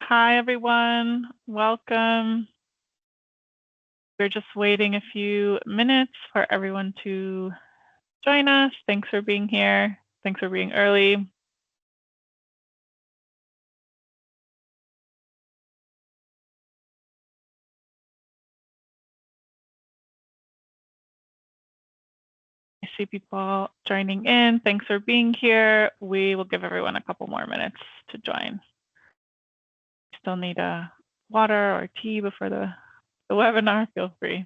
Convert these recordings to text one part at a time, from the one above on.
Hi, everyone. Welcome. We're just waiting a few minutes for everyone to join us. Thanks for being here. Thanks for being early. I see people joining in. Thanks for being here. We will give everyone a couple more minutes to join. Still need a water or tea before the webinar, feel free.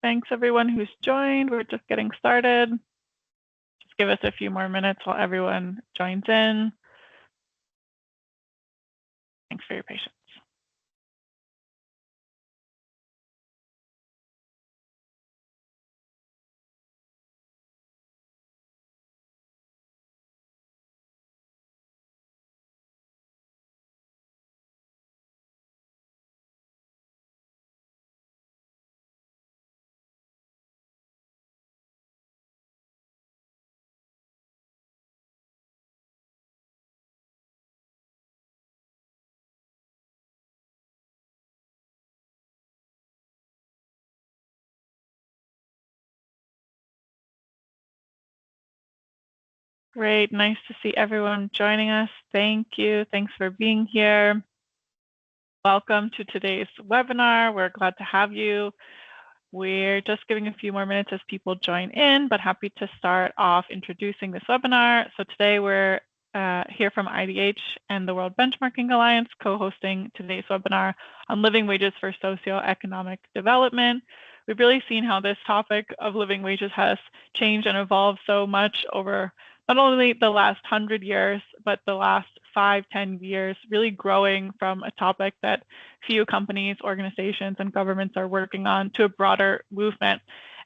Thanks everyone who's joined. We're just getting started. Just give us a few more minutes while everyone joins in. Thanks for your patience. Great, nice to see everyone joining us. Thank you. Thanks for being here. Welcome to today's webinar. We're glad to have you. We're just giving a few more minutes as people join in, but happy to start off introducing this webinar. So today we're here from IDH and the World Benchmarking Alliance, co-hosting today's webinar on living wages for socio-economic development. We've really seen how this topic of living wages has changed and evolved so much over not only the last 100 years, but the last 5-10 years, really growing from a topic that few companies, organizations, and governments are working on to a broader movement.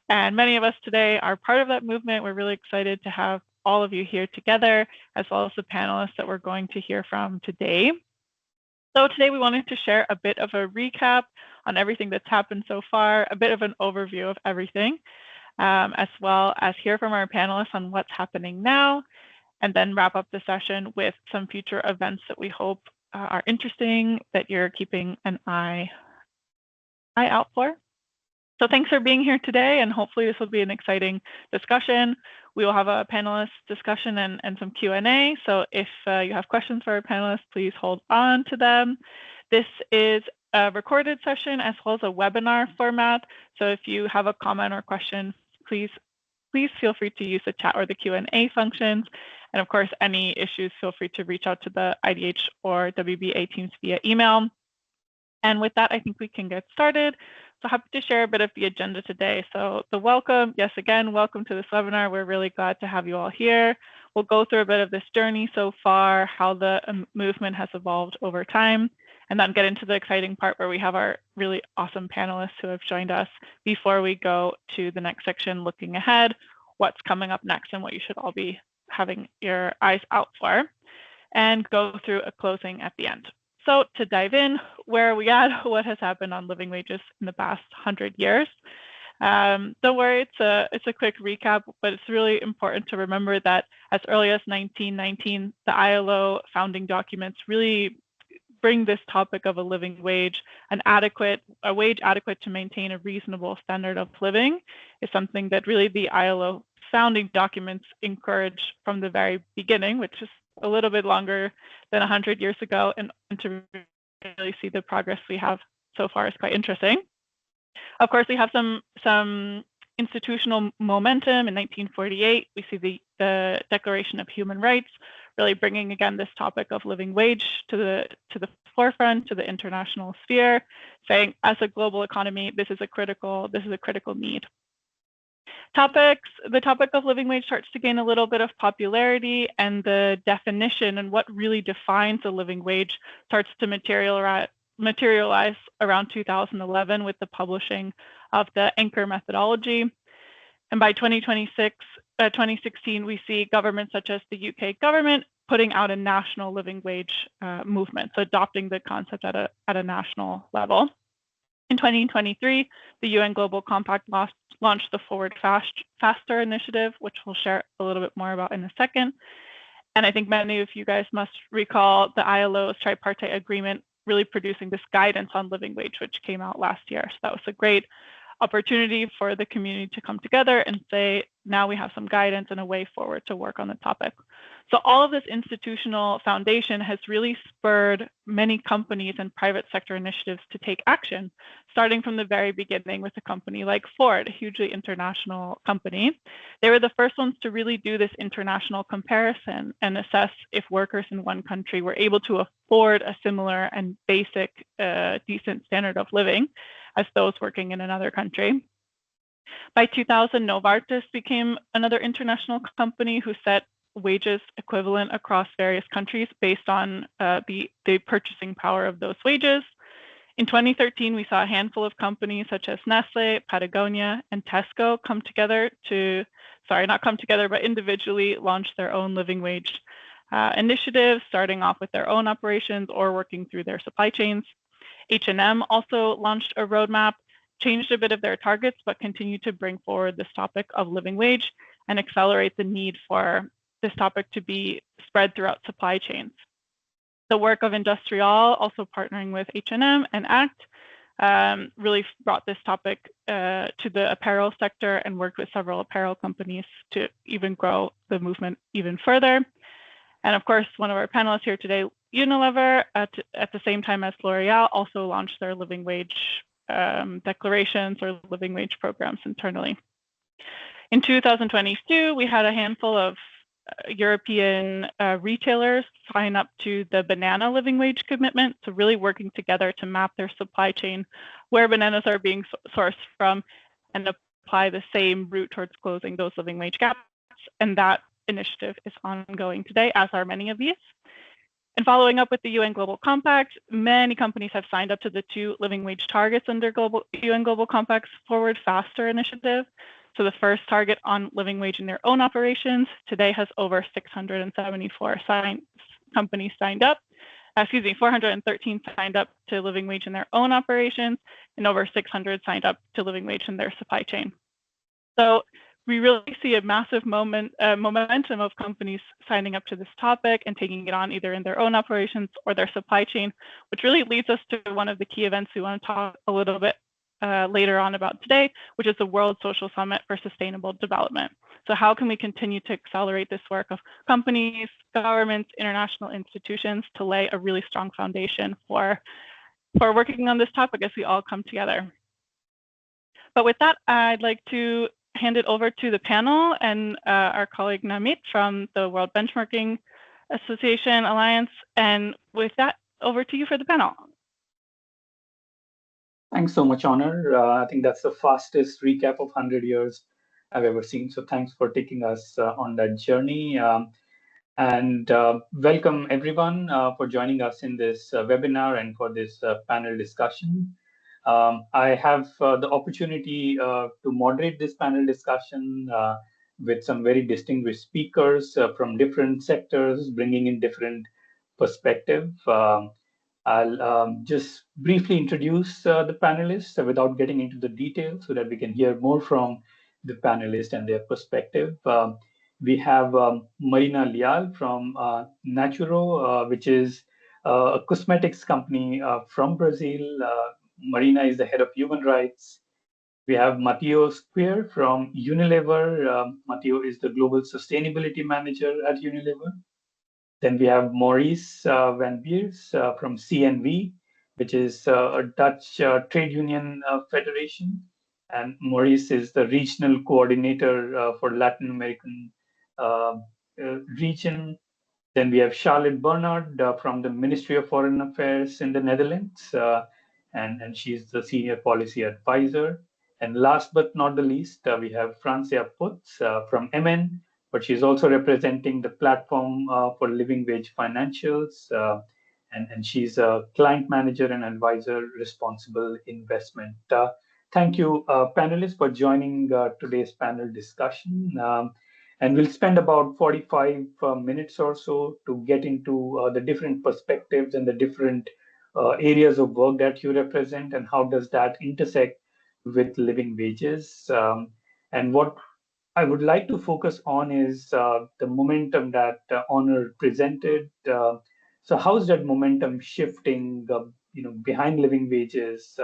And many of us today are part of that movement. We're really excited to have all of you here together, as well as the panelists that we're going to hear from today. So today we wanted to share a bit of a recap on everything that's happened so far, a bit of an overview of everything, as well as hear from our panelists on what's happening now, and then wrap up the session with some future events that we hope are interesting, that you're keeping an eye out for. So thanks for being here today, and hopefully this will be an exciting discussion. We will have a panelist discussion and some Q&A, so if you have questions for our panelists, please hold on to them. This is a recorded session as well as a webinar format, so if you have a comment or question, please feel free to use the chat or the Q&A functions. And of course, any issues, feel free to reach out to the IDH or WBA teams via email. And with that, I think we can get started. So happy to share a bit of the agenda today. So the welcome, yes, again, welcome to this webinar. We're really glad to have you all here. We'll go through a bit of this journey so far, how the movement has evolved over time, and then get into the exciting part where we have our really awesome panelists who have joined us before we go to the next section, looking ahead, what's coming up next and what you should all be having your eyes out for, and go through a closing at the end. So to dive in, where are we at? What has happened on living wages in the past 100 years? Don't worry, it's a quick recap, but it's really important to remember that as early as 1919, the ILO founding documents really bring this topic of a living wage, a wage adequate to maintain a reasonable standard of living, is something that really the ILO founding documents encouraged from the very beginning, which is a little bit longer than 100 years ago, and to really see the progress we have so far is quite interesting. Of course, we have some institutional momentum. In 1948, we see the Declaration of Human Rights really bringing again this topic of living wage to the forefront, to the international sphere, saying as a global economy, this is a critical need. The topic of living wage starts to gain a little bit of popularity, and the definition and what really defines a living wage starts to materialize around 2011 with the publishing of the Anchor methodology. And by 2016, we see governments such as the UK government putting out a national living wage movement, so adopting the concept at a national level. In 2023, the UN Global Compact launched the Forward Faster initiative, which we'll share a little bit more about in a second. And I think many of you guys must recall the ILO's tripartite agreement really producing this guidance on living wage, which came out last year. So that was a great opportunity for the community to come together and say, now we have some guidance and a way forward to work on the topic. So all of this institutional foundation has really spurred many companies and private sector initiatives to take action, starting from the very beginning with a company like Ford, a hugely international company. They were the first ones to really do this international comparison and assess if workers in one country were able to afford a similar and basic, decent standard of living as those working in another country. By 2000, Novartis became another international company who set wages equivalent across various countries based on the purchasing power of those wages. In 2013, we saw a handful of companies such as Nestle, Patagonia, and Tesco but individually launch their own living wage initiatives, starting off with their own operations or working through their supply chains. H&M also launched a roadmap, changed a bit of their targets, but continued to bring forward this topic of living wage and accelerate the need for this topic to be spread throughout supply chains. The work of Industrial, also partnering with H&M and ACT, really brought this topic to the apparel sector and worked with several apparel companies to even grow the movement even further. And of course, one of our panelists here today, Unilever, at the same time as L'Oreal, also launched their living wage declarations or living wage programs internally. In 2022, we had a handful of European retailers sign up to the banana living wage commitment, so really working together to map their supply chain, where bananas are being sourced from, and apply the same route towards closing those living wage gaps. And that initiative is ongoing today, as are many of these. And following up with the UN Global Compact, many companies have signed up to the 2 living wage targets under UN Global Compact's Forward Faster initiative. So the first target on living wage in their own operations today has over 674 companies signed up. 413 signed up to living wage in their own operations, and over 600 signed up to living wage in their supply chain. So we really see a massive momentum of companies signing up to this topic and taking it on either in their own operations or their supply chain, which really leads us to one of the key events we want to talk a little bit later on about today, which is the World Social Summit for Sustainable Development. So how can we continue to accelerate this work of companies, governments, international institutions to lay a really strong foundation for working on this topic as we all come together? But with that, I'd like to hand it over to the panel and our colleague Namit from the World Benchmarking Association Alliance. And with that, over to you for the panel. Thanks so much, Honor. I think that's the fastest recap of 100 years I've ever seen. So thanks for taking us on that journey. And welcome everyone for joining us in this webinar and for this panel discussion. I have the opportunity to moderate this panel discussion with some very distinguished speakers from different sectors, bringing in different perspective. I'll just briefly introduce the panelists without getting into the details so that we can hear more from the panelists and their perspective. We have Marina Leal from Natura, which is a cosmetics company from Brazil. Marina is the head of human rights. We have Matteo Squire from Unilever. Matteo is the global sustainability manager at Unilever. Then we have Maurice van Beers from CNV, which is a Dutch trade union federation. And Maurice is the regional coordinator for Latin American region. Then we have Charlotte Bernard from the Ministry of Foreign Affairs in the Netherlands, and she's the senior policy advisor. And last but not the least, we have Fransje from MN, but she's also representing the platform for living wage financials. And she's a client manager and advisor responsible investment. Thank you, panelists, for joining today's panel discussion. And we'll spend about 45 minutes or so to get into the different perspectives and the different areas of work that you represent and how does that intersect with living wages. And what I would like to focus on is the momentum that Honor presented. So how is that momentum shifting, behind living wages?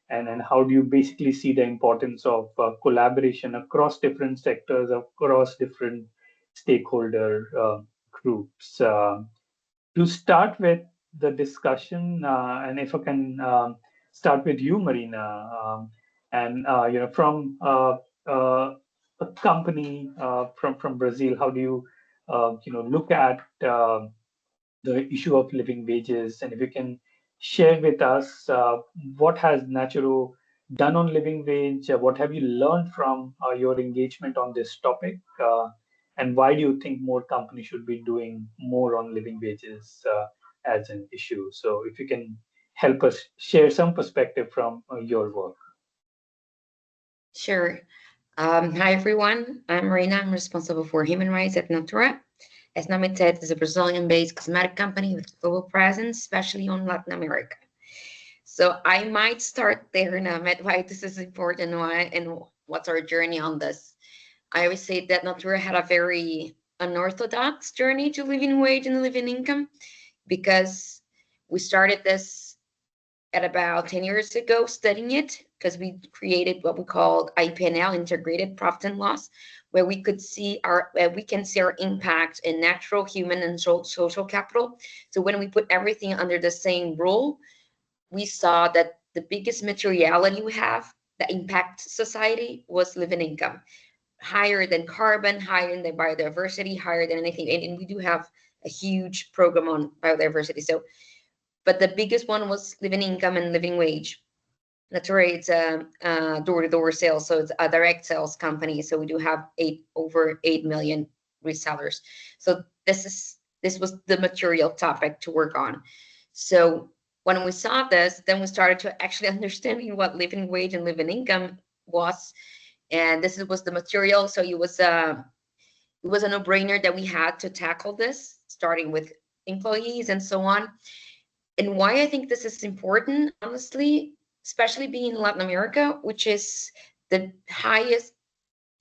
And how do you basically see the importance of collaboration across different sectors, across different stakeholder groups? To start with the discussion, and if I can start with you, Marina, and from a company from Brazil, how do you look at the issue of living wages, and if you can share with us what has Naturo done on living wage, what have you learned from your engagement on this topic, and why do you think more companies should be doing more on living wages as an issue? So if you can help us share some perspective from your work. Sure. Hi, everyone. I'm Marina. I'm responsible for human rights at Natura. As Nami said, is a Brazilian-based cosmetic company with global presence, especially on Latin America. So I might start there, Namit, why this is important and what's our journey on this. I always say that Natura had a very unorthodox journey to living wage and living income because we started this at about 10 years ago studying it because we created what we called IPNL, Integrated Profit and Loss, where we can see our impact in natural, human, and social capital. So when we put everything under the same rule, we saw that the biggest materiality we have that impacts society was living income, higher than carbon, higher than biodiversity, higher than anything. And we do have a huge program on biodiversity. So, but the biggest one was living income and living wage. Natura, it's a door-to-door sales, so it's a direct sales company. So we do have over 8 million resellers. So this was the material topic to work on. So when we saw this, then we started to actually understanding what living wage and living income was, and this was the material. So it was a no-brainer that we had to tackle this, starting with employees and so on. And why I think this is important, honestly, especially being in Latin America, which is the highest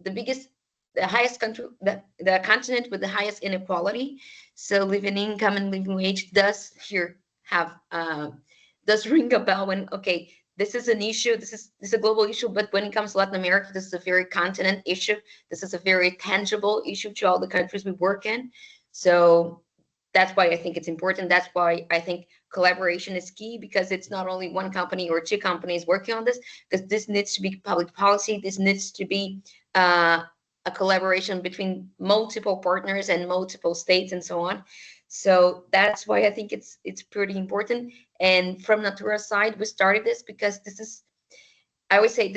country, the continent with the highest inequality. So living income and living wage does ring a bell when, okay, this is an issue, this is a global issue, but when it comes to Latin America, this is a very continent issue. This is a very tangible issue to all the countries we work in. So that's why I think it's important. That's why I think collaboration is key, because it's not only one company or two companies working on this, because this needs to be public policy. This needs to be a collaboration between multiple partners and multiple states and so on. So that's why I think it's pretty important. And from Natura's side, we started this because I always say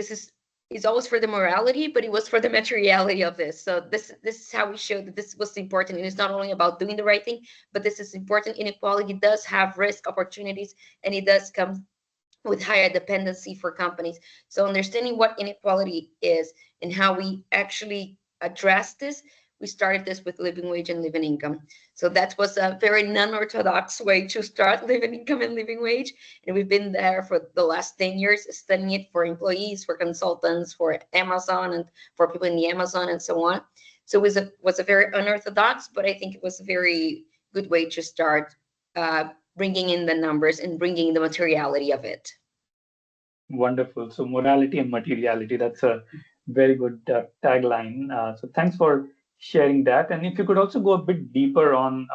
it's always for the morality, but it was for the materiality of this. So this is how we showed that this was important. And it's not only about doing the right thing, but this is important. Inequality does have risk opportunities, and it does come with higher dependency for companies. So understanding what inequality is and how we actually address this, we started this with living wage and living income. So that was a very non-orthodox way to start living income and living wage. And we've been there for the last 10 years, studying it for employees, for consultants, for Amazon, and for people in the Amazon and so on. So it was a very unorthodox, but I think it was a very good way to start bringing in the numbers and bringing the materiality of it. Wonderful. So morality and materiality, that's a very good tagline. So thanks for sharing that. And if you could also go a bit deeper on,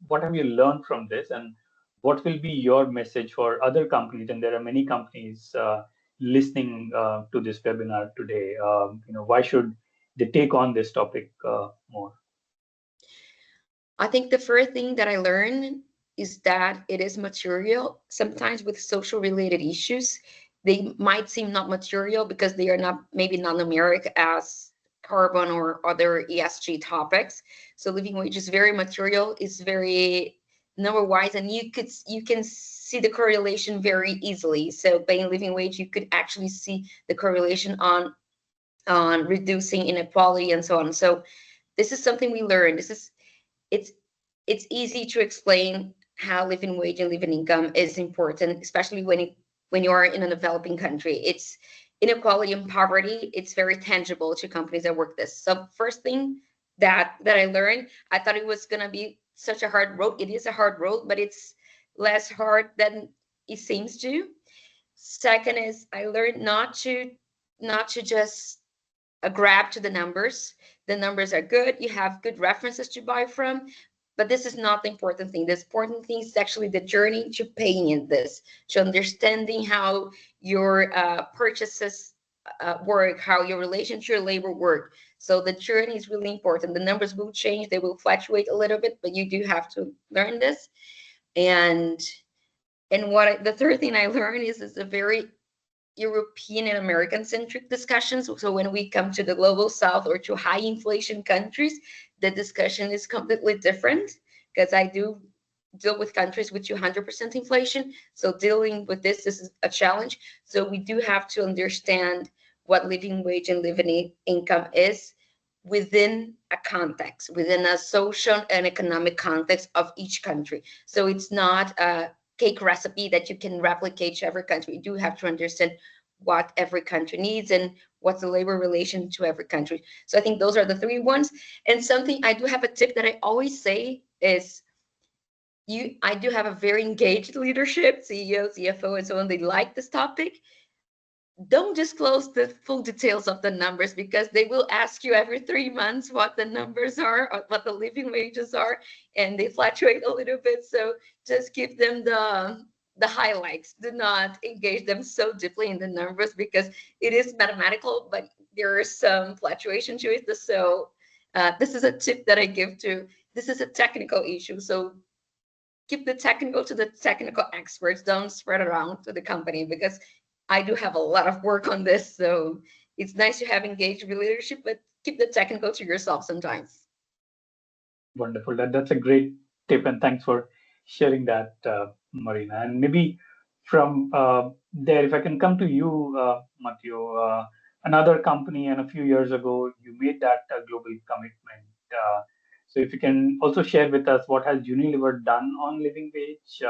what have you learned from this, and what will be your message for other companies? And there are many companies listening to this webinar today. Why should they take on this topic more? I think the first thing that I learned is that it is material, sometimes with social related issues, they might seem not material because they are not maybe not numeric as carbon or other ESG topics. So living wage is very material, it's very number wise, and you can see the correlation very easily. So paying living wage, you could actually see the correlation on reducing inequality and so on. So this is something we learned. It's easy to explain how living wage and living income is important, especially when you are in a developing country. It's inequality and poverty. It's very tangible to companies that work this. So first thing that I learned, I thought it was gonna be such a hard road. It is a hard road, but it's less hard than it seems to. Second is I learned not to just grab to the numbers. The numbers are good. You have good references to buy from, but this is not the important thing. The important thing is actually the journey to paying in this, to understanding how your purchases work, how your relation to your labor work. So the journey is really important. The numbers will change, they will fluctuate a little bit, but you do have to learn this. And the third thing I learned is a very European and American centric discussions. So when we come to the global south or to high inflation countries, the discussion is completely different, because I do deal with countries with 200% inflation. So dealing with this is a challenge. So we do have to understand what living wage and living income is within a context, within a social and economic context of each country. So it's not a cake recipe that you can replicate to every country. You do have to understand what every country needs and what's the labor relation to every country. So I think those are the three ones. And something I do have a tip that I always say is, I do have a very engaged leadership, CEO, CFO, and so on. They like this topic. Don't disclose the full details of the numbers, because they will ask you every 3 months what the numbers are or what the living wages are, and they fluctuate a little bit. So just give them the highlights. Do not engage them so deeply in the numbers, because it is mathematical, but there is some fluctuation to it. So this is a tip that I give to, this is a technical issue. So keep the technical to the technical experts. Don't spread around to the company, because I do have a lot of work on this. So it's nice to have engaged with leadership, but keep the technical to yourself sometimes. Wonderful. That's a great tip, and thanks for sharing that, Marina. And maybe from there, if I can come to you, Matteo, another company, and a few years ago, you made that global commitment. So if you can also share with us, what has Unilever done on living wage,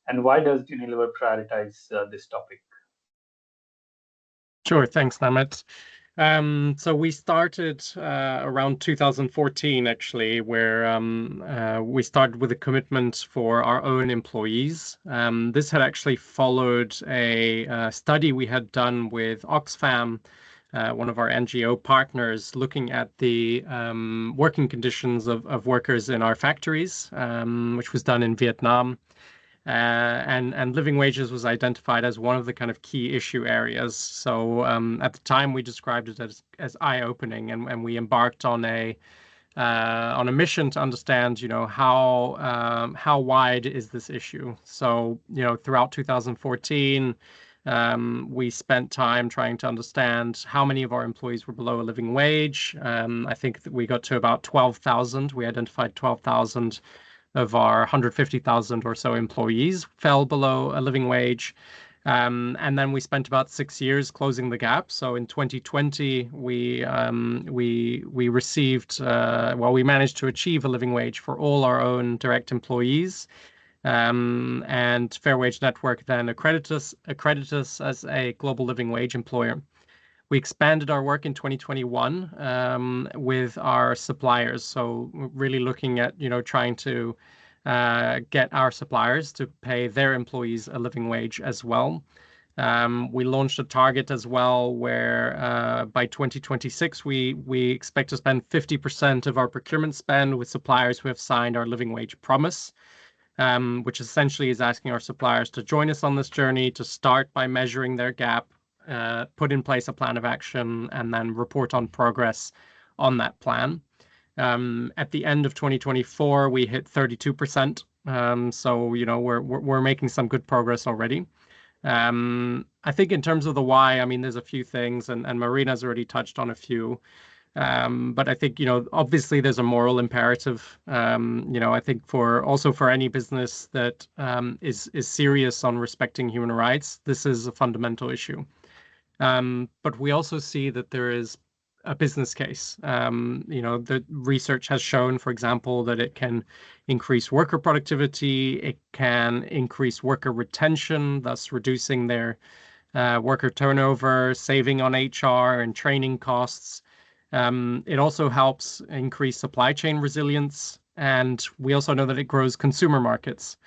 and why does Unilever prioritize this topic? Sure, thanks, Namit. So we started around 2014, actually, where we started with a commitment for our own employees. This had actually followed a study we had done with Oxfam, one of our NGO partners, looking at the working conditions of workers in our factories, which was done in Vietnam. And living wages was identified as one of the kind of key issue areas. So at the time, we described it as eye-opening, and we embarked on a mission to understand, how wide is this issue. So throughout 2014, we spent time trying to understand how many of our employees were below a living wage. I think that we got to about 12,000. We identified 12,000 of our 150,000 or so employees fell below a living wage. And then we spent about 6 years closing the gap. So in 2020, we received, we managed to achieve a living wage for all our own direct employees. And Fair Wage Network then accredited us as a global living wage employer. We expanded our work in 2021 with our suppliers. So really looking at, trying to get our suppliers to pay their employees a living wage as well. We launched a target as well where by 2026, we expect to spend 50% of our procurement spend with suppliers who have signed our living wage promise, which essentially is asking our suppliers to join us on this journey, to start by measuring their gap, put in place a plan of action, and then report on progress on that plan. At the end of 2024, we hit 32%. So we're making some good progress already. I think in terms of the why, I mean, there's a few things, and Marina's already touched on a few. But I think, obviously there's a moral imperative. I think for any business that is serious on respecting human rights, this is a fundamental issue. But we also see that there is a business case. The research has shown, for example, that it can increase worker productivity, it can increase worker retention, thus reducing their worker turnover, saving on HR and training costs. It also helps increase supply chain resilience, and we also know that it grows consumer markets.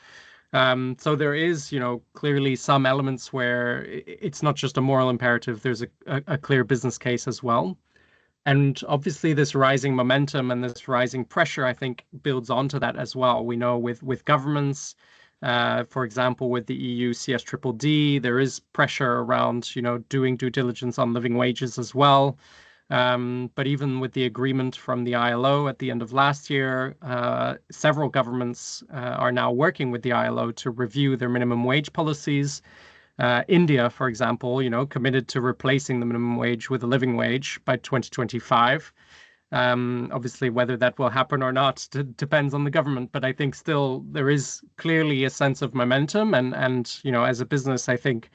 So there is, clearly some elements where it's not just a moral imperative, there's a clear business case as well. And obviously this rising momentum and this rising pressure, I think, builds onto that as well. We know with governments, for example, with the EU CEST, there is pressure around, doing due diligence on living wages as well. But even with the agreement from the ILO at the end of last year, several governments are now working with the ILO to review their minimum wage policies. India, for example, committed to replacing the minimum wage with a living wage by 2025. Obviously, whether that will happen or not depends on the government. But I think still there is clearly a sense of momentum. And as a business, I think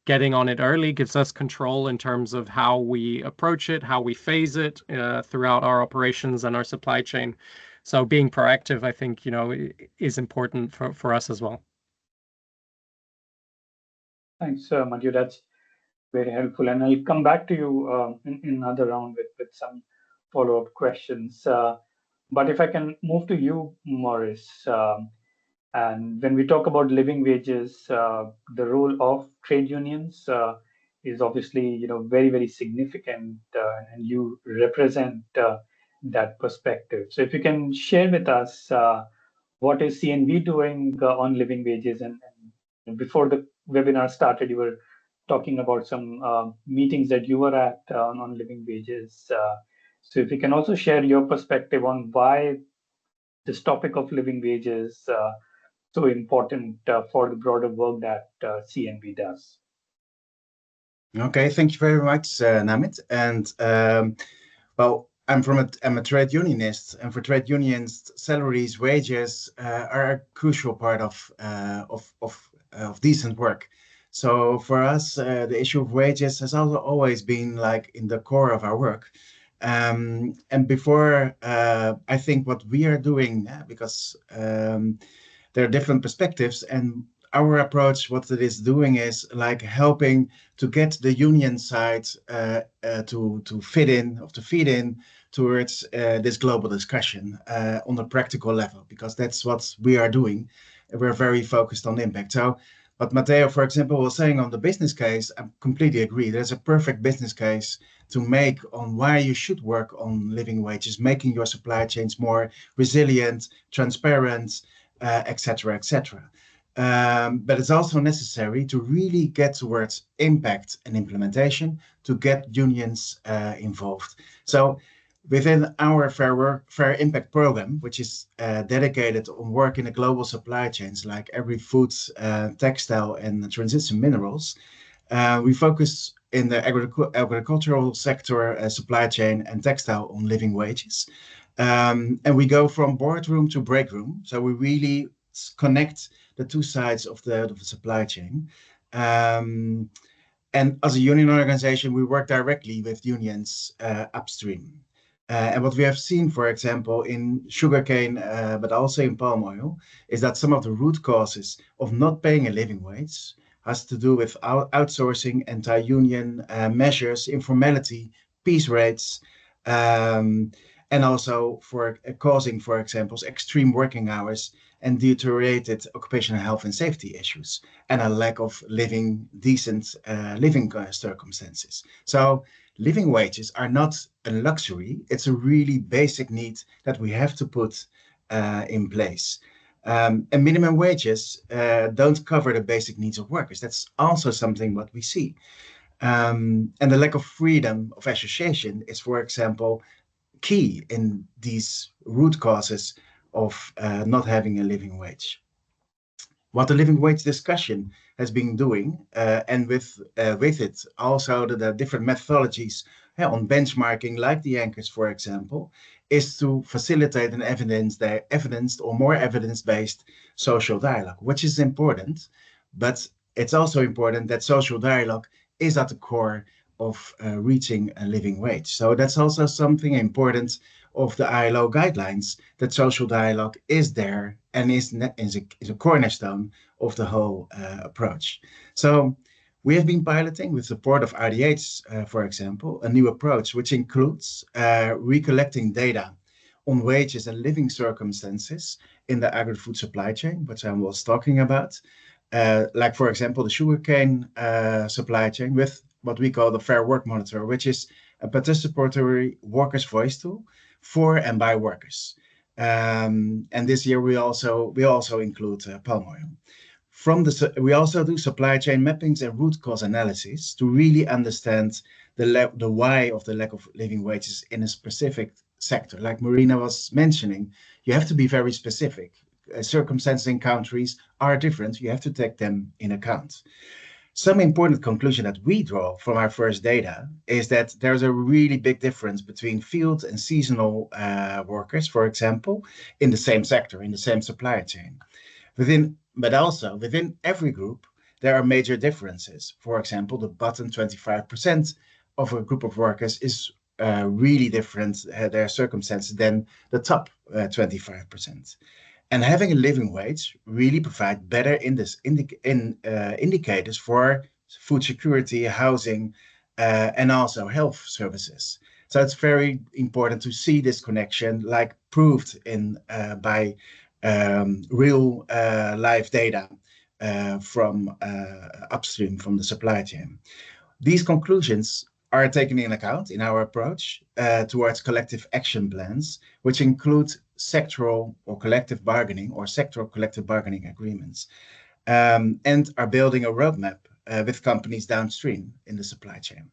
getting on it early gives us control in terms of how we approach it, how we phase it throughout our operations and our supply chain. So being proactive, I think, is important for us as well. Thanks, Matteo. That's very helpful. And I'll come back to you in another round with some follow-up questions. But if I can move to you, Maurice, and when we talk about living wages, the role of trade unions is obviously, very, very significant, and you represent that perspective. So if you can share with us what is CNV doing on living wages, and before the webinar started, you were talking about some meetings that you were at on living wages. So if you can also share your perspective on why this topic of living wages so important for the broader work that CNV does. Okay, thank you very much, Namit. And well, I'm a trade unionist, and for trade unions, salaries, wages are a crucial part of decent work. So for us, the issue of wages has also always been like in the core of our work. And before, I think what we are doing, because there are different perspectives, and our approach, what it is doing is like helping to get the union side to feed in towards this global discussion on a practical level, because that's what we are doing. We're very focused on impact. So what Matteo, for example, was saying on the business case, I completely agree. There's a perfect business case to make on why you should work on living wages, making your supply chains more resilient, transparent, etc., etc. But it's also necessary to really get towards impact and implementation to get unions involved. So within our Fair Impact program, which is dedicated on work in the global supply chains like agri-food, textile, and transition minerals, we focus in the agricultural sector, supply chain, and textile on living wages. And we go from boardroom to break room. So we really connect the two sides of the supply chain. And as a union organization, we work directly with unions upstream. And what we have seen, for example, in sugarcane, but also in palm oil, is that some of the root causes of not paying a living wage has to do with outsourcing, anti-union measures, informality, piece rates, and also for causing, for example, extreme working hours and deteriorated occupational health and safety issues, and a lack of decent living circumstances. So living wages are not a luxury, it's a really basic need that we have to put in place. And minimum wages don't cover the basic needs of workers. That's also something what we see. And the lack of freedom of association is, for example, key in these root causes of not having a living wage. what the living wage discussion has been doing, and with it also the different methodologies on benchmarking, like the anchors, for example, is to facilitate an evidence or more evidence-based social dialogue, which is important. But it's also important that social dialogue is at the core of reaching a living wage. So that's also something important of the ILO guidelines, that social dialogue is there and is a cornerstone of the whole approach. So we have been piloting, with support of RDH, for example, a new approach which includes recollecting data on wages and living circumstances in the agri-food supply chain, which I was talking about. Like, for example, the sugarcane supply chain, with what we call the Fair Work Monitor, which is a participatory workers' voice tool for and by workers. And this year we also include palm oil. We also do supply chain mappings and root cause analysis to really understand the why of the lack of living wages in a specific sector. Like Marina was mentioning, you have to be very specific. Circumstances in countries are different. You have to take them in account. Some important conclusion that we draw from our first data is that there's a really big difference between field and seasonal workers, for example, in the same sector, in the same supply chain. But also within every group, there are major differences. For example, the bottom 25% of a group of workers is really different, their circumstances, than the top 25%. And having a living wage really provides better indicators for food security, housing, and also health services. So it's very important to see this connection, like proved by real live data from upstream from the supply chain. These conclusions are taken in account in our approach towards collective action plans, which include sectoral or collective bargaining or sectoral collective bargaining agreements, and are building a roadmap with companies downstream in the supply chain.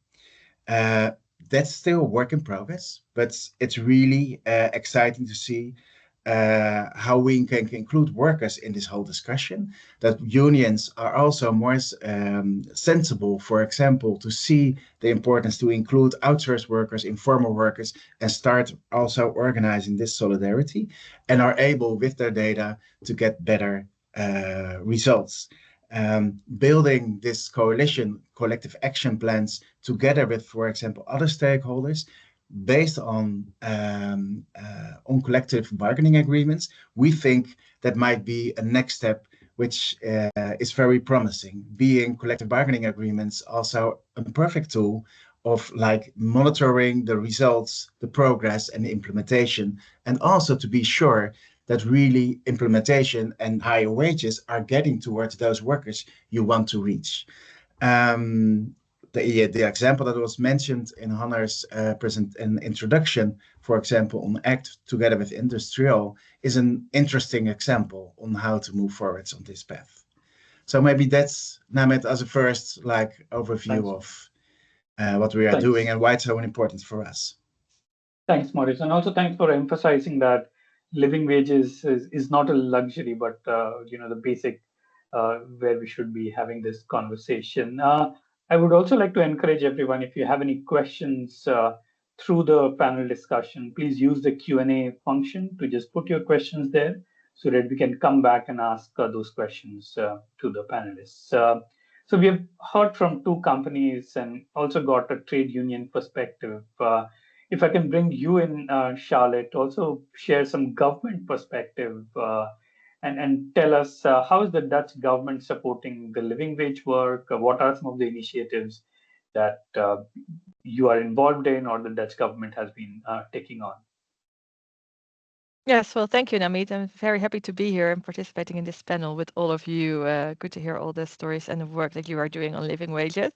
That's still a work in progress, but it's really exciting to see how we can include workers in this whole discussion, that unions are also more sensible, for example, to see the importance to include outsourced workers, informal workers, and start also organizing this solidarity, and are able with their data to get better results. Building this coalition, collective action plans together with, for example, other stakeholders, based on collective bargaining agreements, we think that might be a next step, which is very promising. Being collective bargaining agreements also a perfect tool of like monitoring the results, the progress, and the implementation, and also to be sure that really implementation and higher wages are getting towards those workers you want to reach. The example that was mentioned in Hanna's introduction, for example, on ACT together with Industrial, is an interesting example on how to move forwards on this path. So maybe that's, Namit, as a first overview of what we are doing and why it's so important for us. Thanks, Maurice. And also thanks for emphasizing that living wages is not a luxury, but the basic where we should be having this conversation. I would also like to encourage everyone, if you have any questions through the panel discussion, please use the Q&A function to just put your questions there so that we can come back and ask those questions to the panelists. So we have heard from two companies and also got a trade union perspective. If I can bring you in, Charlotte, also share some government perspective and tell us how is the Dutch government supporting the living wage work? What are some of the initiatives that you are involved in or the Dutch government has been taking on? Yes, well, thank you, Namit. I'm very happy to be here and participating in this panel with all of you. Good to hear all the stories and the work that you are doing on living wages.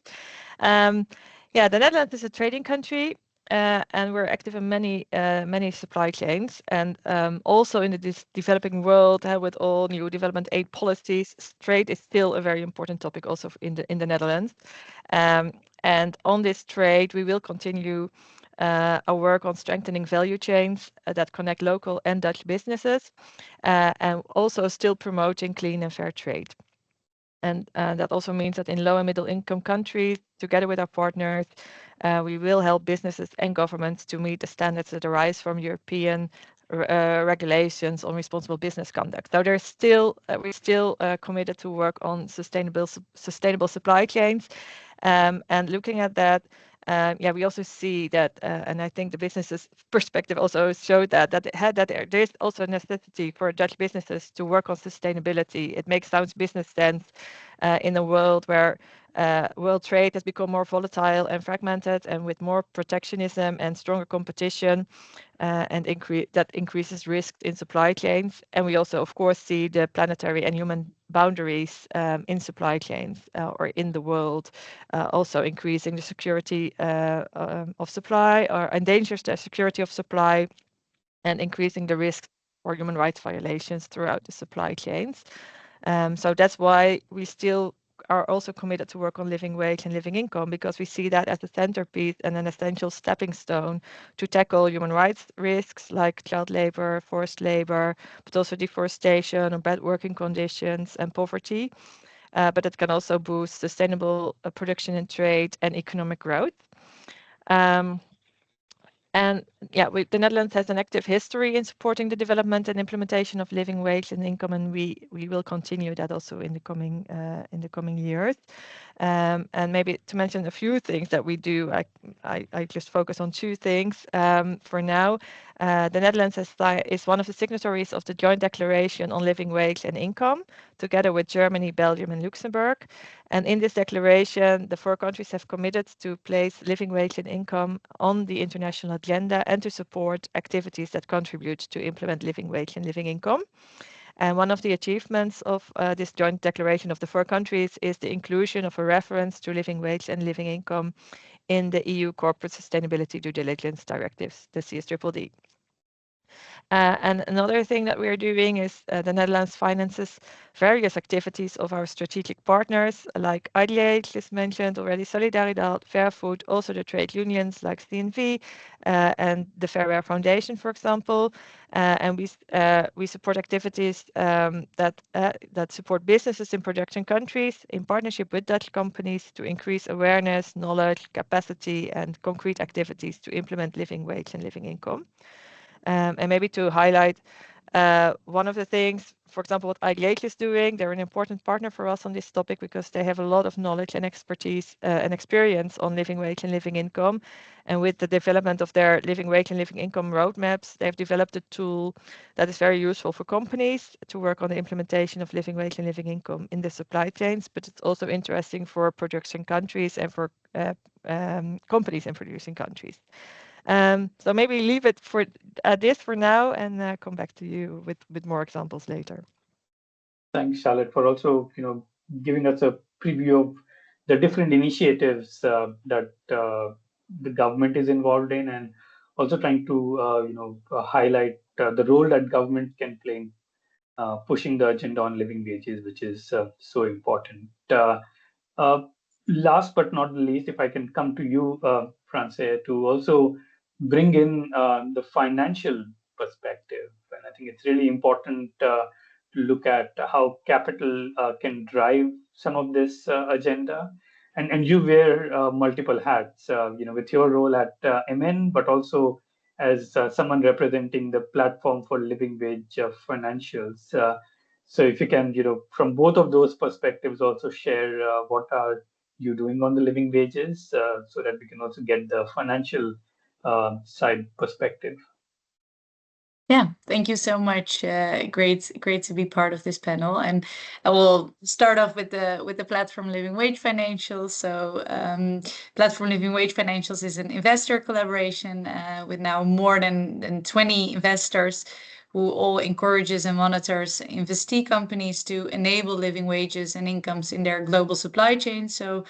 Yeah, the Netherlands is a trading country. And we're active in many supply chains, and also in this developing world with all new development aid policies, trade is still a very important topic also in the Netherlands. And on this trade, we will continue our work on strengthening value chains that connect local and Dutch businesses, and also still promoting clean and fair trade. And that also means that in low and middle income countries, together with our partners, we will help businesses and governments to meet the standards that arise from European regulations on responsible business conduct. So we're still committed to work on sustainable supply chains, and looking at that. We also see that, and I think the businesses' perspective also showed that there is also a necessity for Dutch businesses to work on sustainability. It makes sound business sense in a world where world trade has become more volatile and fragmented, and with more protectionism and stronger competition, and that increases risk in supply chains. And we also, of course, see the planetary and human boundaries in supply chains or in the world also increasing the security of supply, or endangers the security of supply, and increasing the risk for human rights violations throughout the supply chains. So that's why we still are also committed to work on living wage and living income, because we see that as a centerpiece and an essential stepping stone to tackle human rights risks like child labor, forced labor, but also deforestation or bad working conditions and poverty. But it can also boost sustainable production and trade and economic growth. The Netherlands has an active history in supporting the development and implementation of living wage and income, and we will continue that also in the coming years. And maybe to mention a few things that we do, I just focus on two things for now. The Netherlands is one of the signatories of the Joint Declaration on Living Wage and Income, together with Germany, Belgium, and Luxembourg. And in this declaration, the 4 countries have committed to place living wage and income on the international agenda and to support activities that contribute to implement living wage and living income. And one of the achievements of this joint declaration of the 4 countries is the inclusion of a reference to living wage and living income in the EU Corporate Sustainability Due Diligence Directives, the CSDDD. And another thing that we're doing is the Netherlands finances various activities of our strategic partners, like IDH, just mentioned already, Solidaridad, Fair Food, also the trade unions like CNV and the Fairware Foundation, for example. And we support activities that support businesses in production countries in partnership with Dutch companies to increase awareness, knowledge, capacity, and concrete activities to implement living wage and living income. And maybe to highlight one of the things, for example, what IDH is doing, they're an important partner for us on this topic because they have a lot of knowledge and expertise and experience on living wage and living income. And with the development of their living wage and living income roadmaps, they've developed a tool that is very useful for companies to work on the implementation of living wage and living income in the supply chains, but it's also interesting for production countries and for companies in producing countries. So maybe leave it for this for now and come back to you with more examples later. Thanks, Charlotte, for also giving us a preview of the different initiatives that the government is involved in, and also trying to highlight the role that government can play in pushing the agenda on living wages, which is so important. Last but not least, if I can come to you, Fransje, to also bring in the financial perspective. And I think it's really important to look at how capital can drive some of this agenda. And you wear multiple hats, with your role at MN, but also as someone representing the platform for living wage financials. So if you can, from both of those perspectives, also share what are you doing on the living wages, so that we can also get the financial side perspective. Yeah, thank you so much. Great to be part of this panel. And I will start off with the Platform Living Wage Financials. So Platform Living Wage Financials is an investor collaboration with now more than 20 investors who all encourages and monitors investee companies to enable living wages and incomes in their global supply chain. So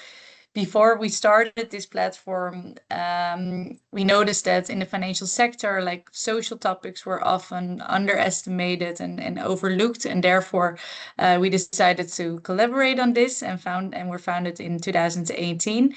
before we started this platform, we noticed that in the financial sector, like social topics were often underestimated and overlooked, and therefore we decided to collaborate on this and were founded in 2018.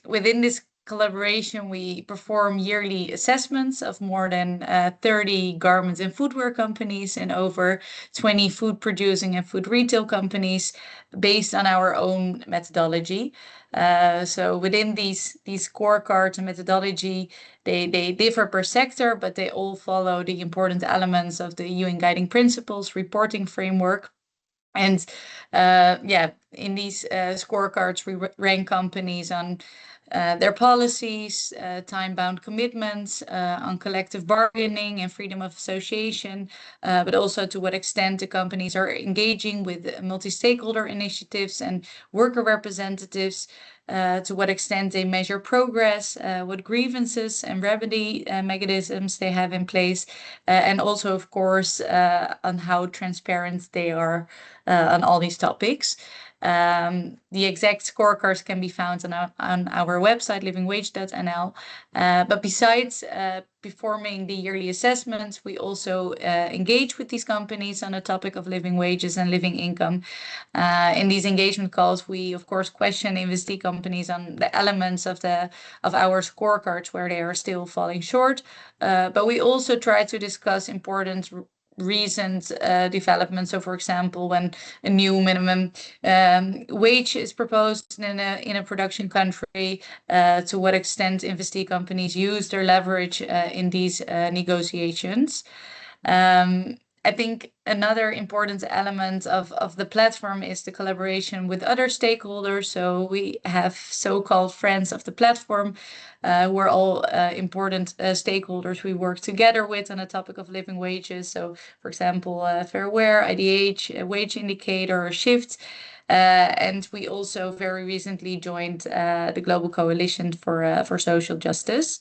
Within this collaboration, we perform yearly assessments of more than 30 garment and footwear companies and over 20 food producing and food retail companies based on our own methodology. So within these scorecards and methodology, they differ per sector, but they all follow the important elements of the UN Guiding Principles reporting framework. And in these scorecards, we rank companies on their policies, time-bound commitments, on collective bargaining and freedom of association, but also to what extent the companies are engaging with multi-stakeholder initiatives and worker representatives, to what extent they measure progress, what grievances and remedy mechanisms they have in place, and also, of course, on how transparent they are on all these topics. The exact scorecards can be found on our website, livingwage.nl. But besides performing the yearly assessments, we also engage with these companies on the topic of living wages and living income. In these engagement calls, we of course question investee companies on the elements of our scorecards where they are still falling short. But we also try to discuss important recent developments. So, for example, when a new minimum wage is proposed in a production country, to what extent investee companies use their leverage in these negotiations. I think another important element of the platform is the collaboration with other stakeholders. So we have so-called friends of the platform, who are all important stakeholders we work together with on the topic of living wages. So, for example, Fairware, IDH, Wage Indicator, Shift. And we also very recently joined the Global Coalition for Social Justice.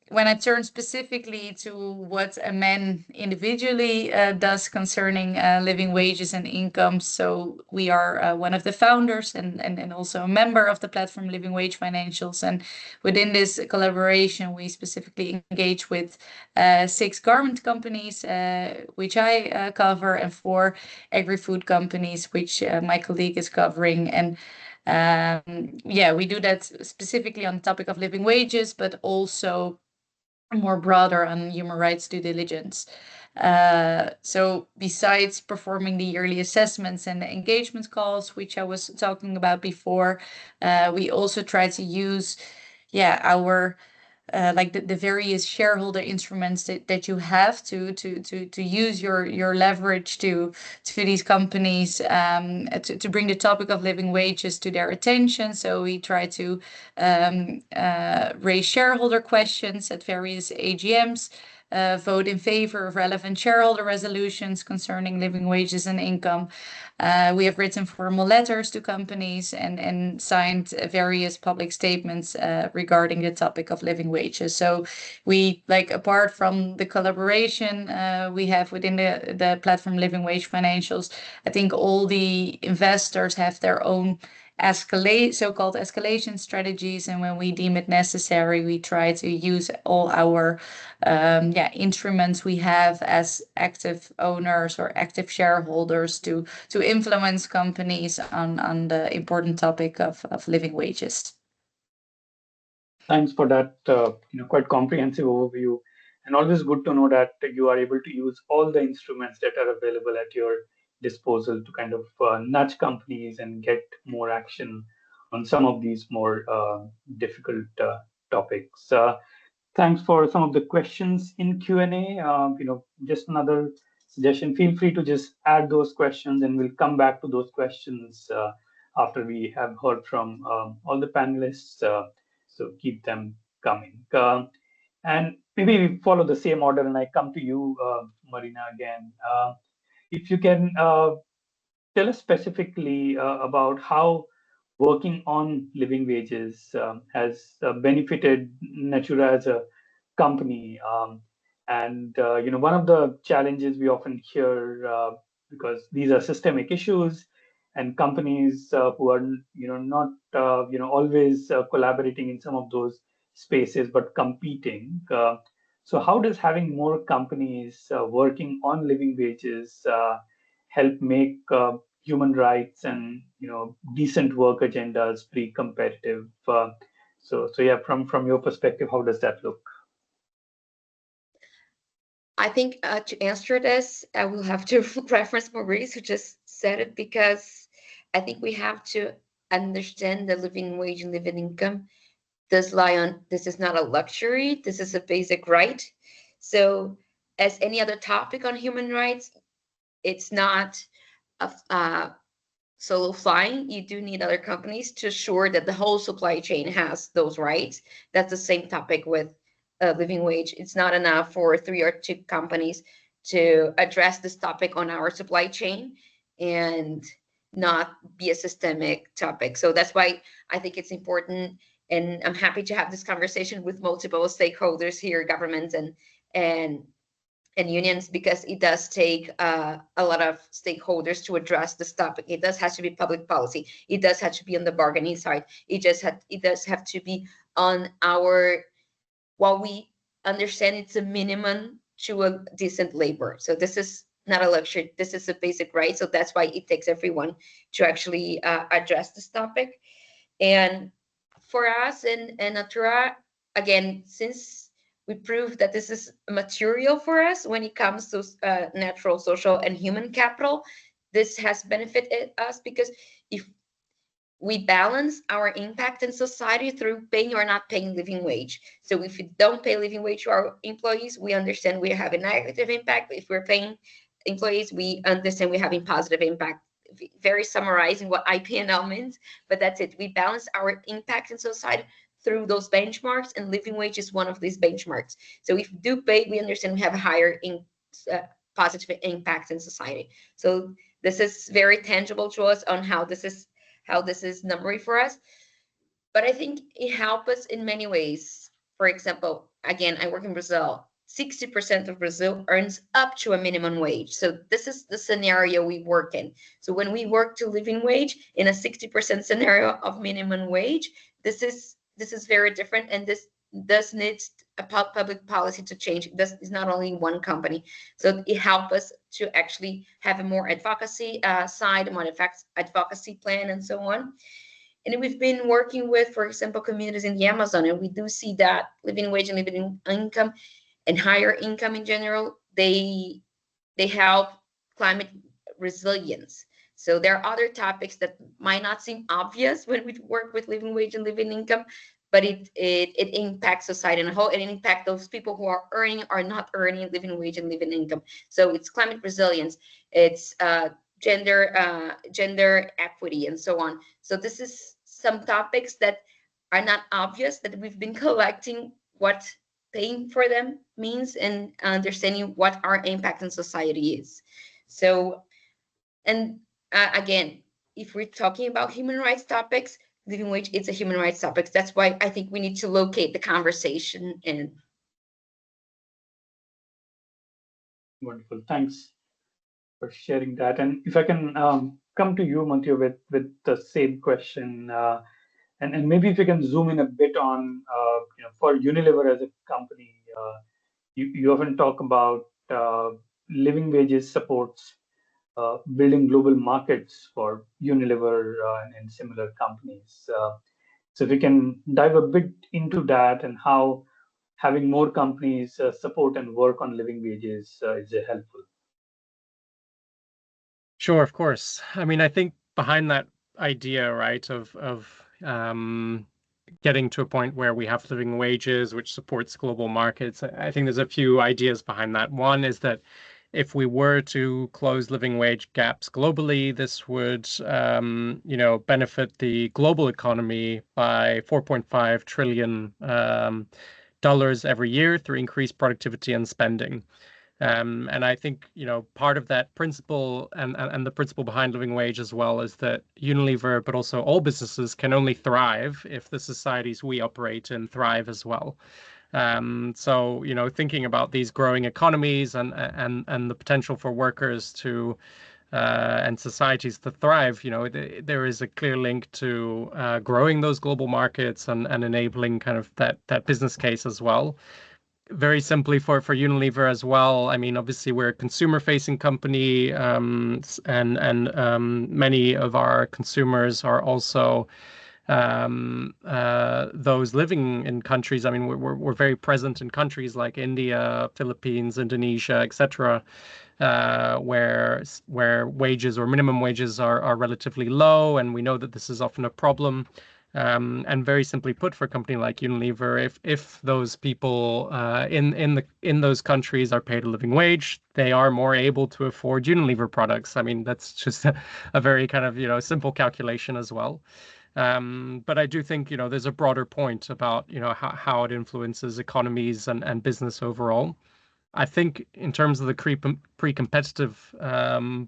When I turn specifically to what a man individually does concerning living wages and income, so we are one of the founders and also a member of the platform Living Wage Financials. And within this collaboration, we specifically engage with 6 garment companies, which I cover, and 4 agri-food companies, which my colleague is covering. And we do that specifically on the topic of living wages, but also more broader on human rights due diligence. So besides performing the yearly assessments and the engagement calls, which I was talking about before, we also try to use our the various shareholder instruments that you have to use your leverage to these companies, to bring the topic of living wages to their attention. So we try to raise shareholder questions at various AGMs, vote in favor of relevant shareholder resolutions concerning living wages and income. We have written formal letters to companies and signed various public statements regarding the topic of living wages. So we, apart from the collaboration we have within the platform Living Wage Financials, I think all the investors have their own so-called escalation strategies, and when we deem it necessary, we try to use all our instruments we have as active owners or active shareholders to influence companies on the important topic of living wages. Thanks for that quite comprehensive overview, and always good to know that you are able to use all the instruments that are available at your disposal to kind of nudge companies and get more action on some of these more difficult topics. Thanks for some of the questions in Q&A. Just another suggestion, feel free to just add those questions and we'll come back to those questions after we have heard from all the panelists. So keep them coming. And maybe we follow the same order and I come to you, Marina, again. If you can tell us specifically about how working on living wages has benefited Natura as a company. One of the challenges we often hear, because these are systemic issues and companies who are not always collaborating in some of those spaces but competing. So how does having more companies working on living wages help make human rights and decent work agendas pre-competitive. So yeah, from your perspective, how does that look? I think to answer this, I will have to reference Maurice, who just said it, because I think we have to understand the living wage and living income does lie on, this is not a luxury, this is a basic right. So as any other topic on human rights, it's not a solo flying. You do need other companies to assure that the whole supply chain has those rights. That's the same topic with living wage. It's not enough for 3 or 2 companies to address this topic on our supply chain and not be a systemic topic. So that's why I think it's important, and I'm happy to have this conversation with multiple stakeholders here, governments and unions, because it does take a lot of stakeholders to address this topic. It does have to be public policy. It does have to be on the bargaining side. It does have to be on our, while we understand it's a minimum to a decent labor. So this is not a luxury. This is a basic right. So that's why it takes everyone to actually address this topic. And for us in Natura, again, since we proved that this is material for us when it comes to natural, social, and human capital, this has benefited us, because if we balance our impact in society through paying or not paying living wage. So if we don't pay living wage to our employees, we understand we have a negative impact. If we're paying employees, we understand we're having positive impact. Very summarizing what IPNL means, but that's it. We balance our impact in society through those benchmarks, and living wage is one of these benchmarks. So if we do pay, we understand we have a higher positive impact in society. So this is very tangible to us on how this is numbering for us. But I think it helps us in many ways. For example, again, I work in Brazil. 60% of Brazil earns up to a minimum wage. So this is the scenario we work in. So when we work to living wage in a 60% scenario of minimum wage, this is very different, and this does need a public policy to change. This is not only one company. So it helps us to actually have a more advocacy side, a more advocacy plan, and so on. And we've been working with, for example, communities in the Amazon, and we do see that living wage and living income and higher income in general, they help climate resilience. So there are other topics that might not seem obvious when we work with living wage and living income, but it impacts society in a whole, and it impacts those people who are earning or not earning living wage and living income. So it's climate resilience, it's gender equity, and so on. So this is some topics that are not obvious, that we've been collecting what paying for them means and understanding what our impact in society is. So, and again, if we're talking about human rights topics, living wage, it's a human rights topic. That's why I think we need to locate the conversation in. Wonderful. Thanks for sharing that. And if I can come to you, Matteo, with the same question, and maybe if you can zoom in a bit on, for Unilever as a company, you often talk about living wages supports building global markets for Unilever and similar companies. So if we can dive a bit into that, and how having more companies support and work on living wages is helpful. Sure, of course. I mean, I think behind that idea, right, of getting to a point where we have living wages, which supports global markets, I think there's a few ideas behind that. One is that if we were to close living wage gaps globally, this would, benefit the global economy by $4.5 trillion every year through increased productivity and spending. And I think, part of that principle and the principle behind living wage as well is that Unilever, but also all businesses, can only thrive if the societies we operate in thrive as well. So, thinking about these growing economies and the potential for workers to and societies to thrive, there is a clear link to growing those global markets and enabling kind of that business case as well. very simply for Unilever as well, I mean, obviously we're a consumer-facing company, and many of our consumers are also those living in countries. I mean, we're very present in countries like India, Philippines, Indonesia, etc., where wages or minimum wages are relatively low, and we know that this is often a problem. And very simply put, for a company like Unilever, if those people in those countries are paid a living wage, they are more able to afford Unilever products. I mean, that's just a very kind of simple calculation as well. But I do think there's a broader point about how it influences economies and business overall. I think in terms of the pre-competitive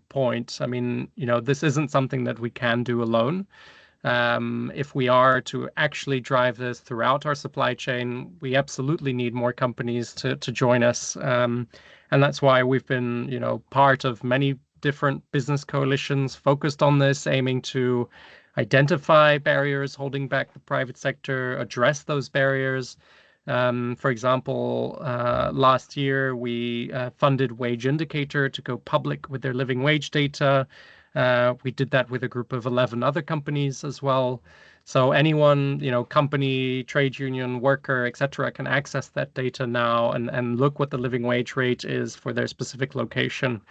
point, I mean, this isn't something that we can do alone. If we are to actually drive this throughout our supply chain, we absolutely need more companies to join us. And that's why we've been, part of many different business coalitions focused on this, aiming to identify barriers holding back the private sector, address those barriers. For example, last year we funded Wage Indicator to go public with their living wage data. We did that with a group of 11 other companies as well. So anyone, company, trade union, worker, etc., can access that data now and look what the living wage rate is for their specific location.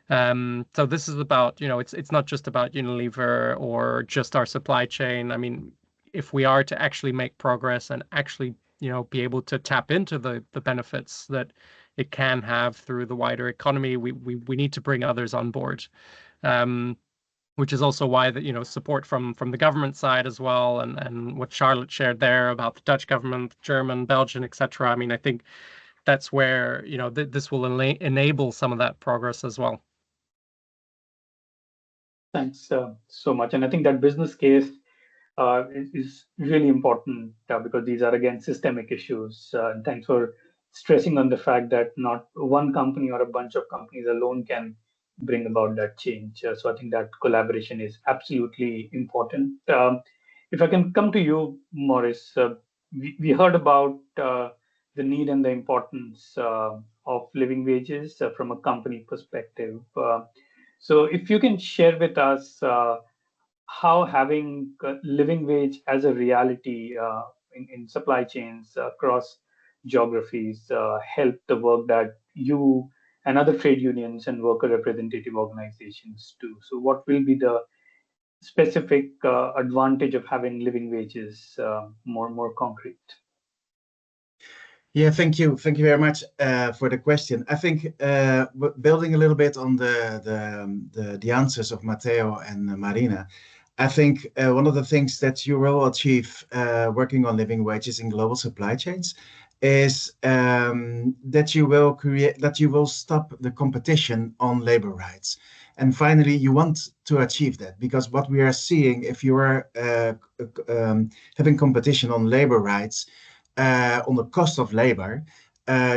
So this is about, it's not just about Unilever or just our supply chain. I mean, if we are to actually make progress and actually, be able to tap into the benefits that it can have through the wider economy, we need to bring others on board. Which is also why that support from the government side as well, and what Charlotte shared there about the Dutch government, German, Belgian, etc. I mean, I think that's where this will enable some of that progress as well. Thanks so much, and I think that business case is really important because these are again systemic issues. And thanks for stressing on the fact that not one company or a bunch of companies alone can bring about that change. So I think that collaboration is absolutely important. If I can come to you, Maurice, we heard about the need and the importance of living wages from a company perspective. So if you can share with us how having living wage as a reality in supply chains across geographies help the work that you and other trade unions and worker representative organizations do. So what will be the specific advantage of having living wages more concrete? Yeah, thank you very much for the question. I think building a little bit on the answers of Matteo and Marina, I think one of the things that you will achieve working on living wages in global supply chains is that you will stop the competition on labor rights. And finally, you want to achieve that, because what we are seeing, if you are having competition on labor rights, on the cost of labor,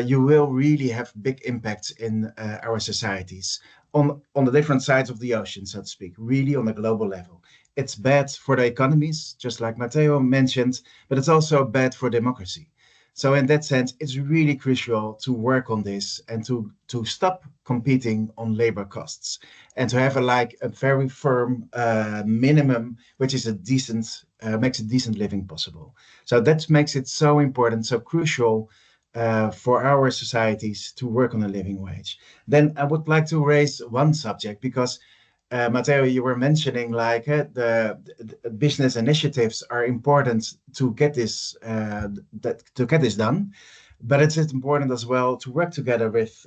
you will really have big impacts in our societies on the different sides of the ocean, so to speak, really on a global level. It's bad for the economies, just like Matteo mentioned, but it's also bad for democracy. So in that sense, it's really crucial to work on this and to stop competing on labor costs and to have a very firm minimum, which is makes a decent living possible. So that makes it so important, so crucial for our societies to work on a living wage. Then I would like to raise one subject, because Matteo, you were mentioning the business initiatives are important to get this done, but it's important as well to work together with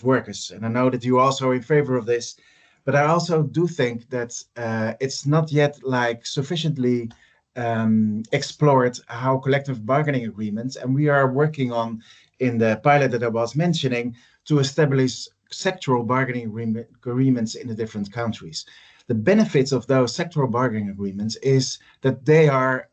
workers. And I know that you also are in favor of this, but I also do think that it's not yet sufficiently explored how collective bargaining agreements, and we are working on in the pilot that I was mentioning, to establish sectoral bargaining agreements in the different countries. The benefits of those sectoral bargaining agreements is that they are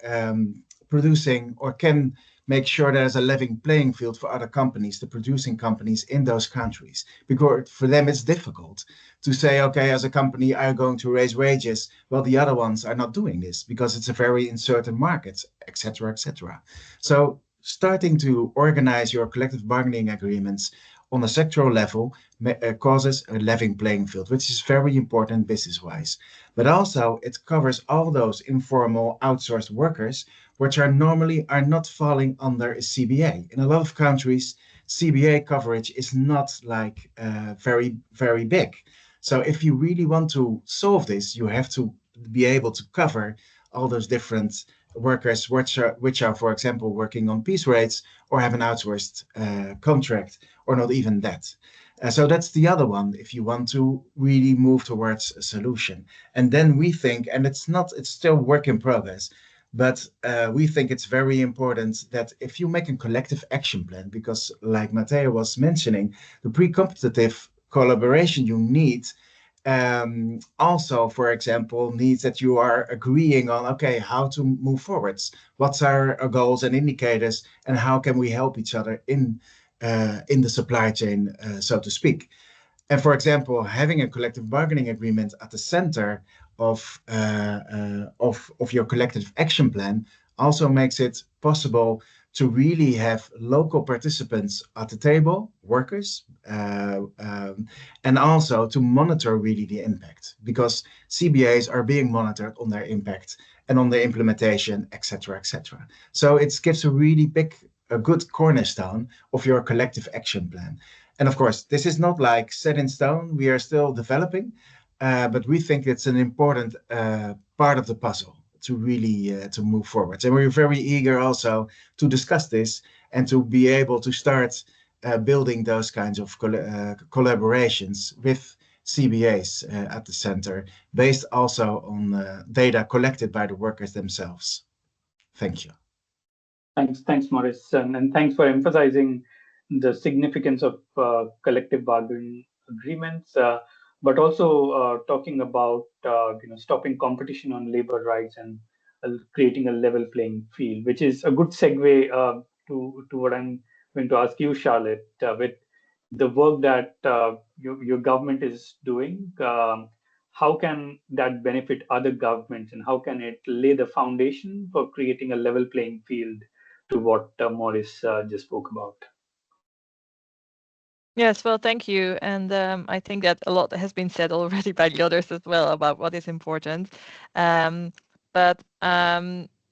producing or can make sure there's a level playing field for other companies, the producing companies in those countries. Because for them it's difficult to say, okay, as a company, I'm going to raise wages, while the other ones are not doing this because it's a very uncertain market, etc., etc. So starting to organize your collective bargaining agreements on a sectoral level causes a level playing field, which is very important business-wise. But also it covers all those informal outsourced workers, which are normally not falling under a CBA. In a lot of countries, CBA coverage is not like very, very big. So if you really want to solve this, you have to be able to cover all those different workers which are, for example, working on piece rates or have an outsourced contract or not even that. So that's the other one if you want to really move towards a solution. And then we think, and it's still work in progress, but we think it's very important that if you make a collective action plan, because like Matteo was mentioning, the pre-competitive collaboration you need also, for example, needs that you are agreeing on, okay, how to move forwards, what's our goals and indicators, and how can we help each other in the supply chain, so to speak. And for example, having a collective bargaining agreement at the center of your collective action plan also makes it possible to really have local participants at the table, workers, and also to monitor really the impact, because CBAs are being monitored on their impact and on their implementation, etc., etc. So it gives a good cornerstone of your collective action plan. And of course, this is not like set in stone. We are still developing, but we think it's an important part of the puzzle to really to move forward. And we're very eager also to discuss this and to be able to start building those kinds of collaborations with CBAs at the center, based also on data collected by the workers themselves. Thank you. Thanks, Maurice, and thanks for emphasizing the significance of collective bargaining agreements, but also talking about stopping competition on labor rights and creating a level playing field, which is a good segue to what I'm going to ask you, Charlotte, with the work that your government is doing. How can that benefit other governments, and how can it lay the foundation for creating a level playing field to what Maurice just spoke about? Yes, well, thank you. And I think that a lot has been said already by the others as well about what is important. But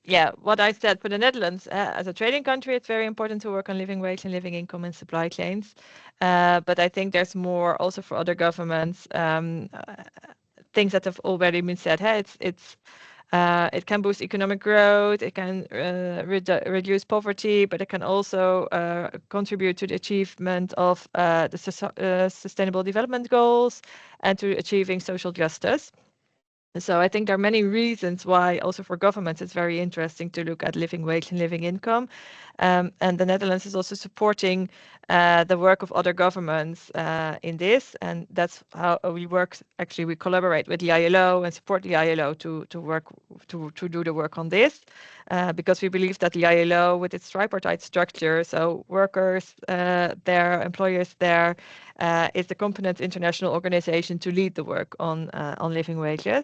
yeah, what I said for the Netherlands, as a trading country, it's very important to work on living wage and living income and supply chains. But I think there's more also for other governments, things that have already been said. Hey, it can boost economic growth, it can reduce poverty, but it can also contribute to the achievement of the Sustainable Development Goals and to achieving social justice. So I think there are many reasons why also for governments it's very interesting to look at living wage and living income. And the Netherlands is also supporting the work of other governments in this. And that's how we work. Actually, we collaborate with the ILO and support the ILO to do the work on this. Because we believe that the ILO, with its tripartite structure, so workers there, employers there, is the competent international organization to lead the work on living wages.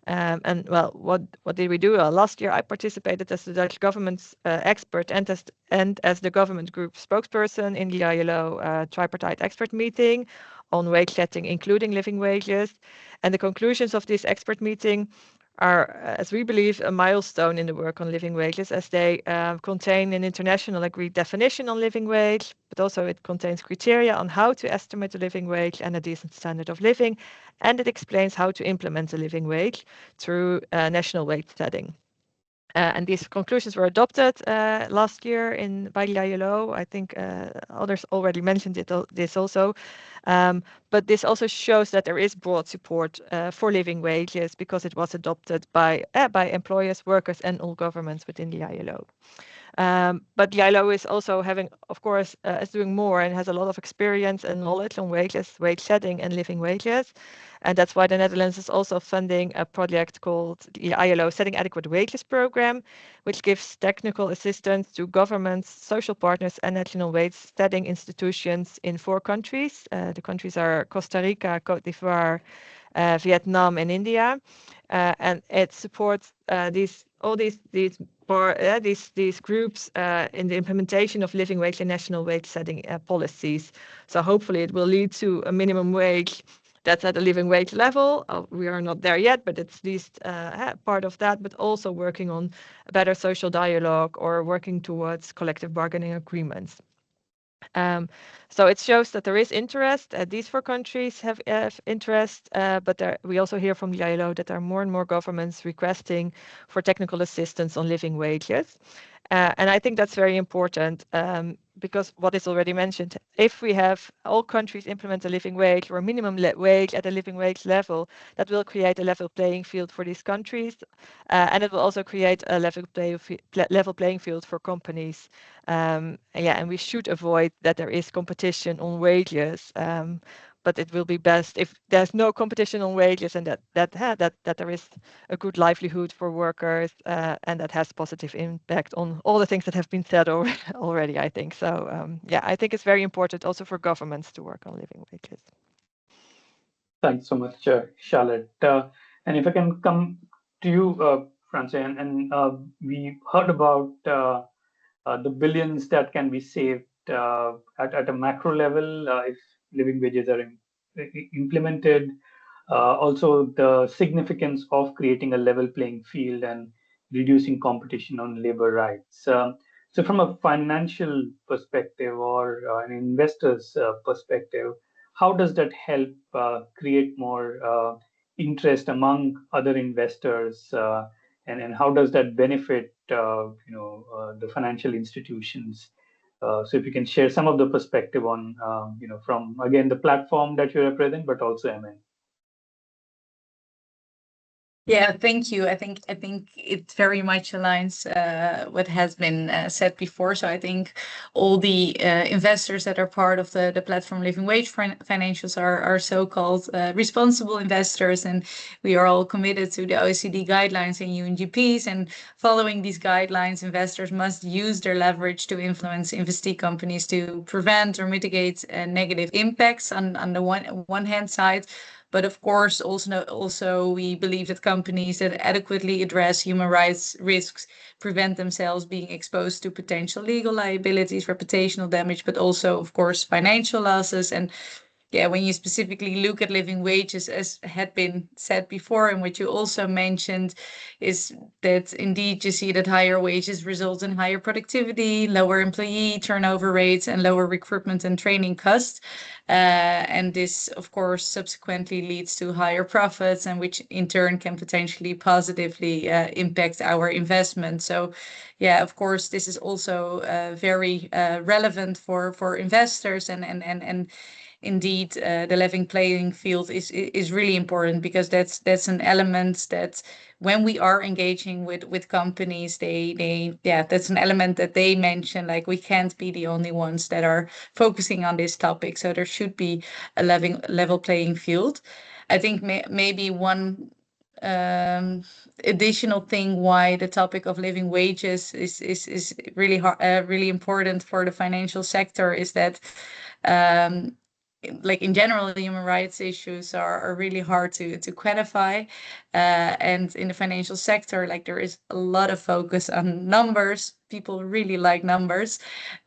And well, what did we do? Last year, I participated as the Dutch government's expert and as the government group spokesperson in the ILO tripartite expert meeting on wage setting, including living wages. And the conclusions of this expert meeting are, as we believe, a milestone in the work on living wages, as they contain an international agreed definition on living wage, but also it contains criteria on how to estimate the living wage and a decent standard of living, and it explains how to implement the living wage through national wage setting. And these conclusions were adopted last year by the ILO. I think others already mentioned this also. But this also shows that there is broad support for living wages because it was adopted by employers, workers, and all governments within the ILO. But the ILO is also having, of course, is doing more and has a lot of experience and knowledge on wages, wage setting, and living wages. And that's why the Netherlands is also funding a project called the ILO Setting Adequate Wages Program, which gives technical assistance to governments, social partners, and national wage setting institutions in 4 countries. The countries are Costa Rica, Cote d'Ivoire, Vietnam, and India. And it supports all these for these groups in the implementation of living wage and national wage setting policies. So hopefully it will lead to a minimum wage that's at a living wage level. We are not there yet, but it's at least part of that, but also working on a better social dialogue or working towards collective bargaining agreements. So it shows that there is interest. These 4 countries have interest, but we also hear from the ILO that there are more and more governments requesting for technical assistance on living wages. And I think that's very important because what is already mentioned, if we have all countries implement a living wage or a minimum wage at a living wage level, that will create a level playing field for these countries. And it will also create a level playing field for companies. And we should avoid that there is competition on wages. But it will be best if there's no competition on wages and that there is a good livelihood for workers and that has positive impact on all the things that have been said already, I think. So I think it's very important also for governments to work on living wages. Thanks so much, Charlotte. And if I can come to you, Fransje, and we heard about the billions that can be saved at a macro level if living wages are implemented. Also, the significance of creating a level playing field and reducing competition on labor rights. So, from a financial perspective or an investor's perspective, how does that help create more interest among other investors, and how does that benefit the financial institutions? So if you can share some of the perspective on from again the platform that you represent, but also MN. Yeah, thank you. I think it very much aligns what has been said before. So I think all the investors that are part of the platform Living Wage Financials are so-called responsible investors, and we are all committed to the OECD guidelines and UNGPs. And following these guidelines, investors must use their leverage to influence investee companies to prevent or mitigate negative impacts on the one hand side. But of course, also we believe that companies that adequately address human rights risks prevent themselves being exposed to potential legal liabilities, reputational damage, but also, of course, financial losses. And when you specifically look at living wages, as had been said before, and what you also mentioned, is that indeed you see that higher wages result in higher productivity, lower employee turnover rates, and lower recruitment and training costs. And this, of course, subsequently leads to higher profits, and which in turn can potentially positively impact our investment. So, of course, this is also very relevant for investors, and indeed, the level playing field is really important, because that's an element that when we are engaging with companies, that's an element that they mention, like we can't be the only ones that are focusing on this topic. So there should be a level playing field. I think maybe one additional thing why the topic of living wages is really really important for the financial sector is that like in general, human rights issues are really hard to quantify, and in the financial sector, like there is a lot of focus on numbers. People really like numbers,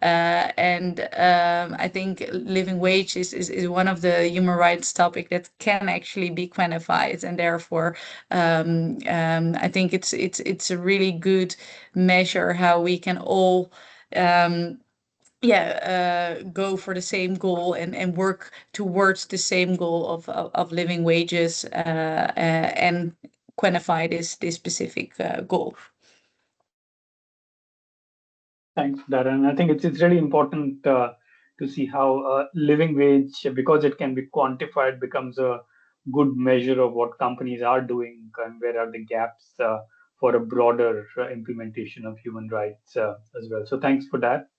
and I think living wage is one of the human rights topic that can actually be quantified, and therefore I think it's a really good measure how we can all go for the same goal and work towards the same goal of living wages and quantify this specific goal. Thanks for that. And I think it's really important to see how living wage, because it can be quantified, becomes a good measure of what companies are doing and where are the gaps for a broader implementation of human rights as well. So thanks for that.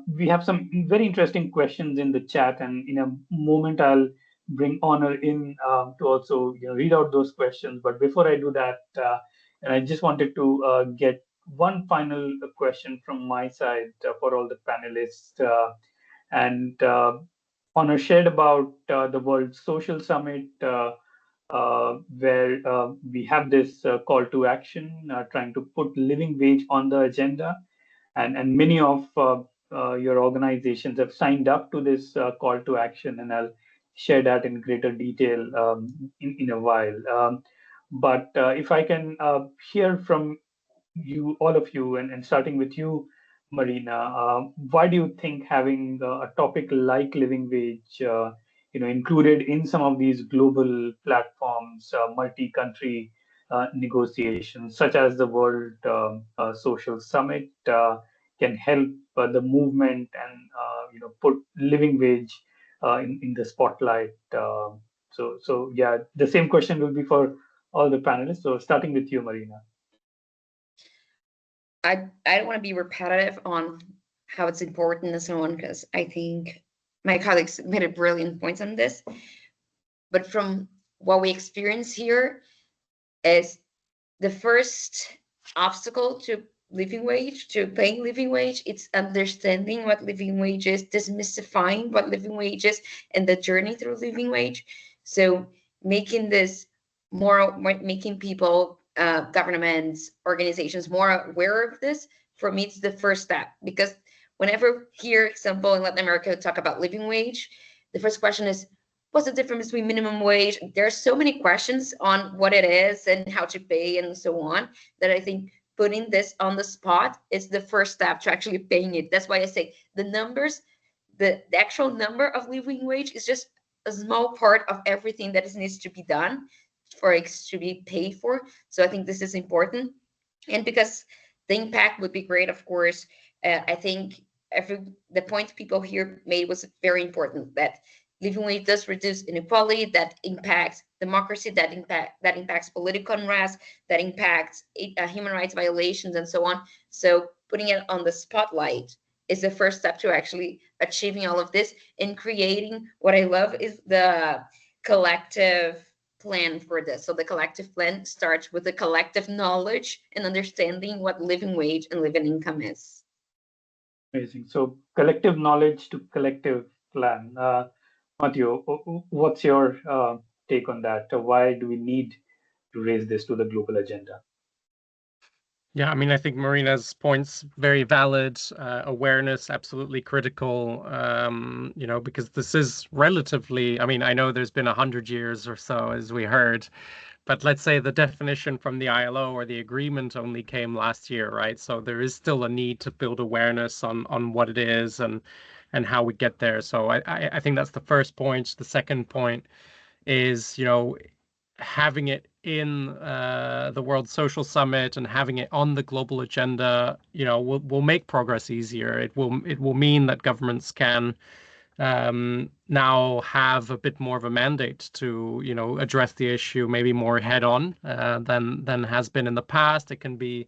We have some very interesting questions in the chat, and in a moment I'll bring Honor in to also read out those questions. But before I do that, and I just wanted to get one final question from my side for all the panelists. And Honor shared about the World Social Summit where we have this call to action, trying to put living wage on the agenda. And many of your organizations have signed up to this call to action, and I'll share that in greater detail in a while. But if I can hear from you, all of you, and starting with you, Marina, why do you think having a topic like living wage, included in some of these global platforms, multi-country negotiations, such as the World Social Summit, can help the movement and put living wage in the spotlight? So yeah, the same question will be for all the panelists. So starting with you, Marina. I don't want to be repetitive on how it's important and so on, because I think my colleagues made a brilliant points on this. But from what we experience here is the first obstacle to living wage, to paying living wage, it's understanding what living wage is, demystifying what living wage is, and the journey through living wage. So making this making people, governments, organizations more aware of this, for me, it's the first step. Because whenever here, example, in Latin America, talk about living wage, the first question is, what's the difference between minimum wage? There's so many questions on what it is and how to pay and so on, that I think putting this on the spot is the first step to actually paying it. That's why I say the numbers, the actual number of living wage is just a small part of everything that needs to be done for it to be paid for. So I think this is important. And because the impact would be great, of course, I think the point people here made was very important, that living wage does reduce inequality, that impacts democracy, that impacts political unrest, that impacts human rights violations, and so on. So putting it on the spotlight is the first step to actually achieving all of this and creating what I love is the collective plan for this. So the collective plan starts with the collective knowledge and understanding what living wage and living income is. Amazing. So collective knowledge to collective plan. Matteo, what's your take on that? Why do we need to raise this to the global agenda? Yeah, I mean, I think Marina's point's very valid. Awareness, absolutely critical, because this is relatively, I mean, I know there's been 100 years or so, as we heard, but let's say the definition from the ILO or the agreement only came last year, right? So there is still a need to build awareness on what it is and how we get there. So I think that's the first point. The second point is, having it in the World Social Summit and having it on the global agenda, will make progress easier. It will mean that governments can now have a bit more of a mandate to, address the issue maybe more head on than has been in the past. It can be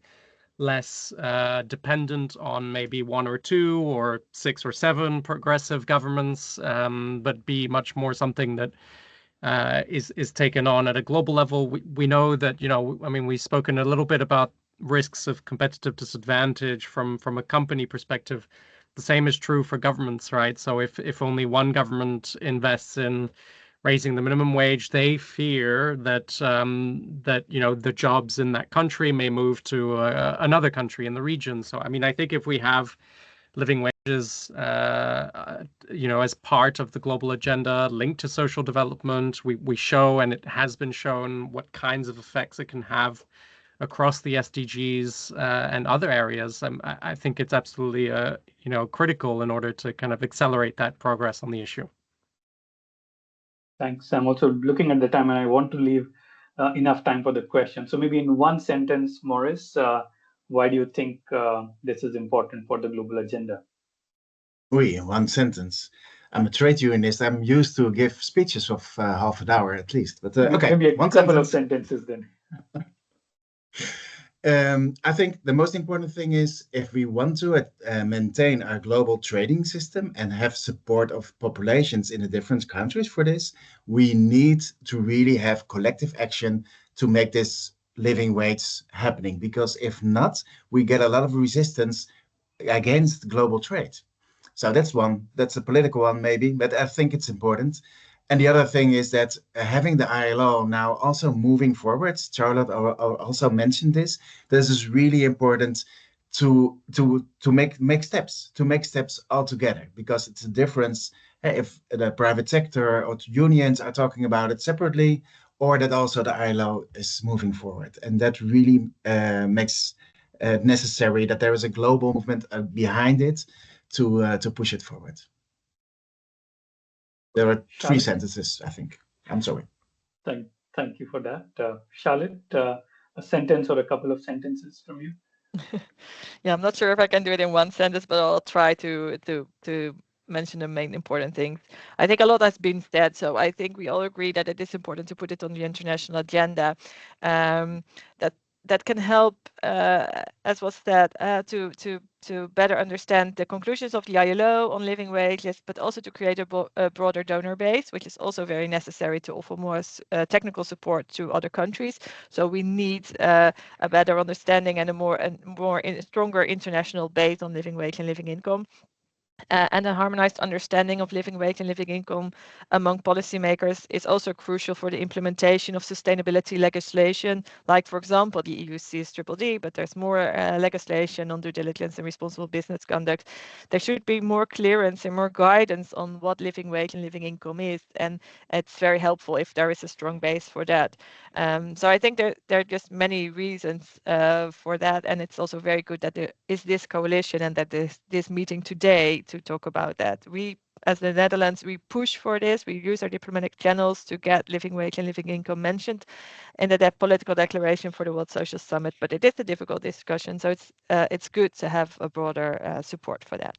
less dependent on maybe 1 or 2 or 6 or 7 progressive governments, but be much more something that is taken on at a global level. We know that, we've spoken a little bit about risks of competitive disadvantage from a company perspective. The same is true for governments, right? So if only one government invests in raising the minimum wage, they fear that the jobs in that country may move to another country in the region. So I think if we have living wages, as part of the global agenda linked to social development, we show, and it has been shown, what kinds of effects it can have across the SDGs and other areas. I think it's absolutely critical in order to kind of accelerate that progress on the issue. Thanks. I'm also looking at the time, and I want to leave enough time for the question. So maybe in one sentence, Maurice, why do you think this is important for the global agenda? In one sentence. I'm a trade unionist. I'm used to give speeches of half an hour at least. But okay, maybe a one couple sentence. of sentences then. I think the most important thing is, if we want to maintain our global trading system and have support of populations in the different countries for this, we need to really have collective action to make this living wage happening. Because if not, we get a lot of resistance against global trade. So that's one. That's a political one maybe, but I think it's important. And the other thing is that having the ILO now also moving forward, Charlotte also mentioned this. This is really important to make steps all together, because it's a difference if the private sector or unions are talking about it separately, or that also the ILO is moving forward, and that really makes necessary that there is a global movement behind it to push it forward. There are three sentences, I think. I'm sorry. Thank you for that. Charlotte, a sentence or a couple of sentences from you? Yeah, I'm not sure if I can do it in one sentence, but I'll try to mention the main important things. I think a lot has been said, so I think we all agree that it is important to put it on the international agenda. That can help, as was said, to better understand the conclusions of the ILO on living wages, but also to create a broader donor base, which is also very necessary to offer more technical support to other countries. So we need a better understanding and a stronger international base on living wage and living income. And a harmonized understanding of living wage and living income among policymakers is also crucial for the implementation of sustainability legislation, like, for example, the EU CEST, but there's more legislation on due diligence and responsible business conduct. There should be more clearance and more guidance on what living wage and living income is, and it's very helpful if there is a strong base for that. So I think there are just many reasons for that, and it's also very good that there is this coalition and that this meeting today to talk about that. We, as the Netherlands, we push for this. We use our diplomatic channels to get living wage and living income mentioned in the political declaration for the World Social Summit, but it is a difficult discussion, so it's good to have a broader support for that.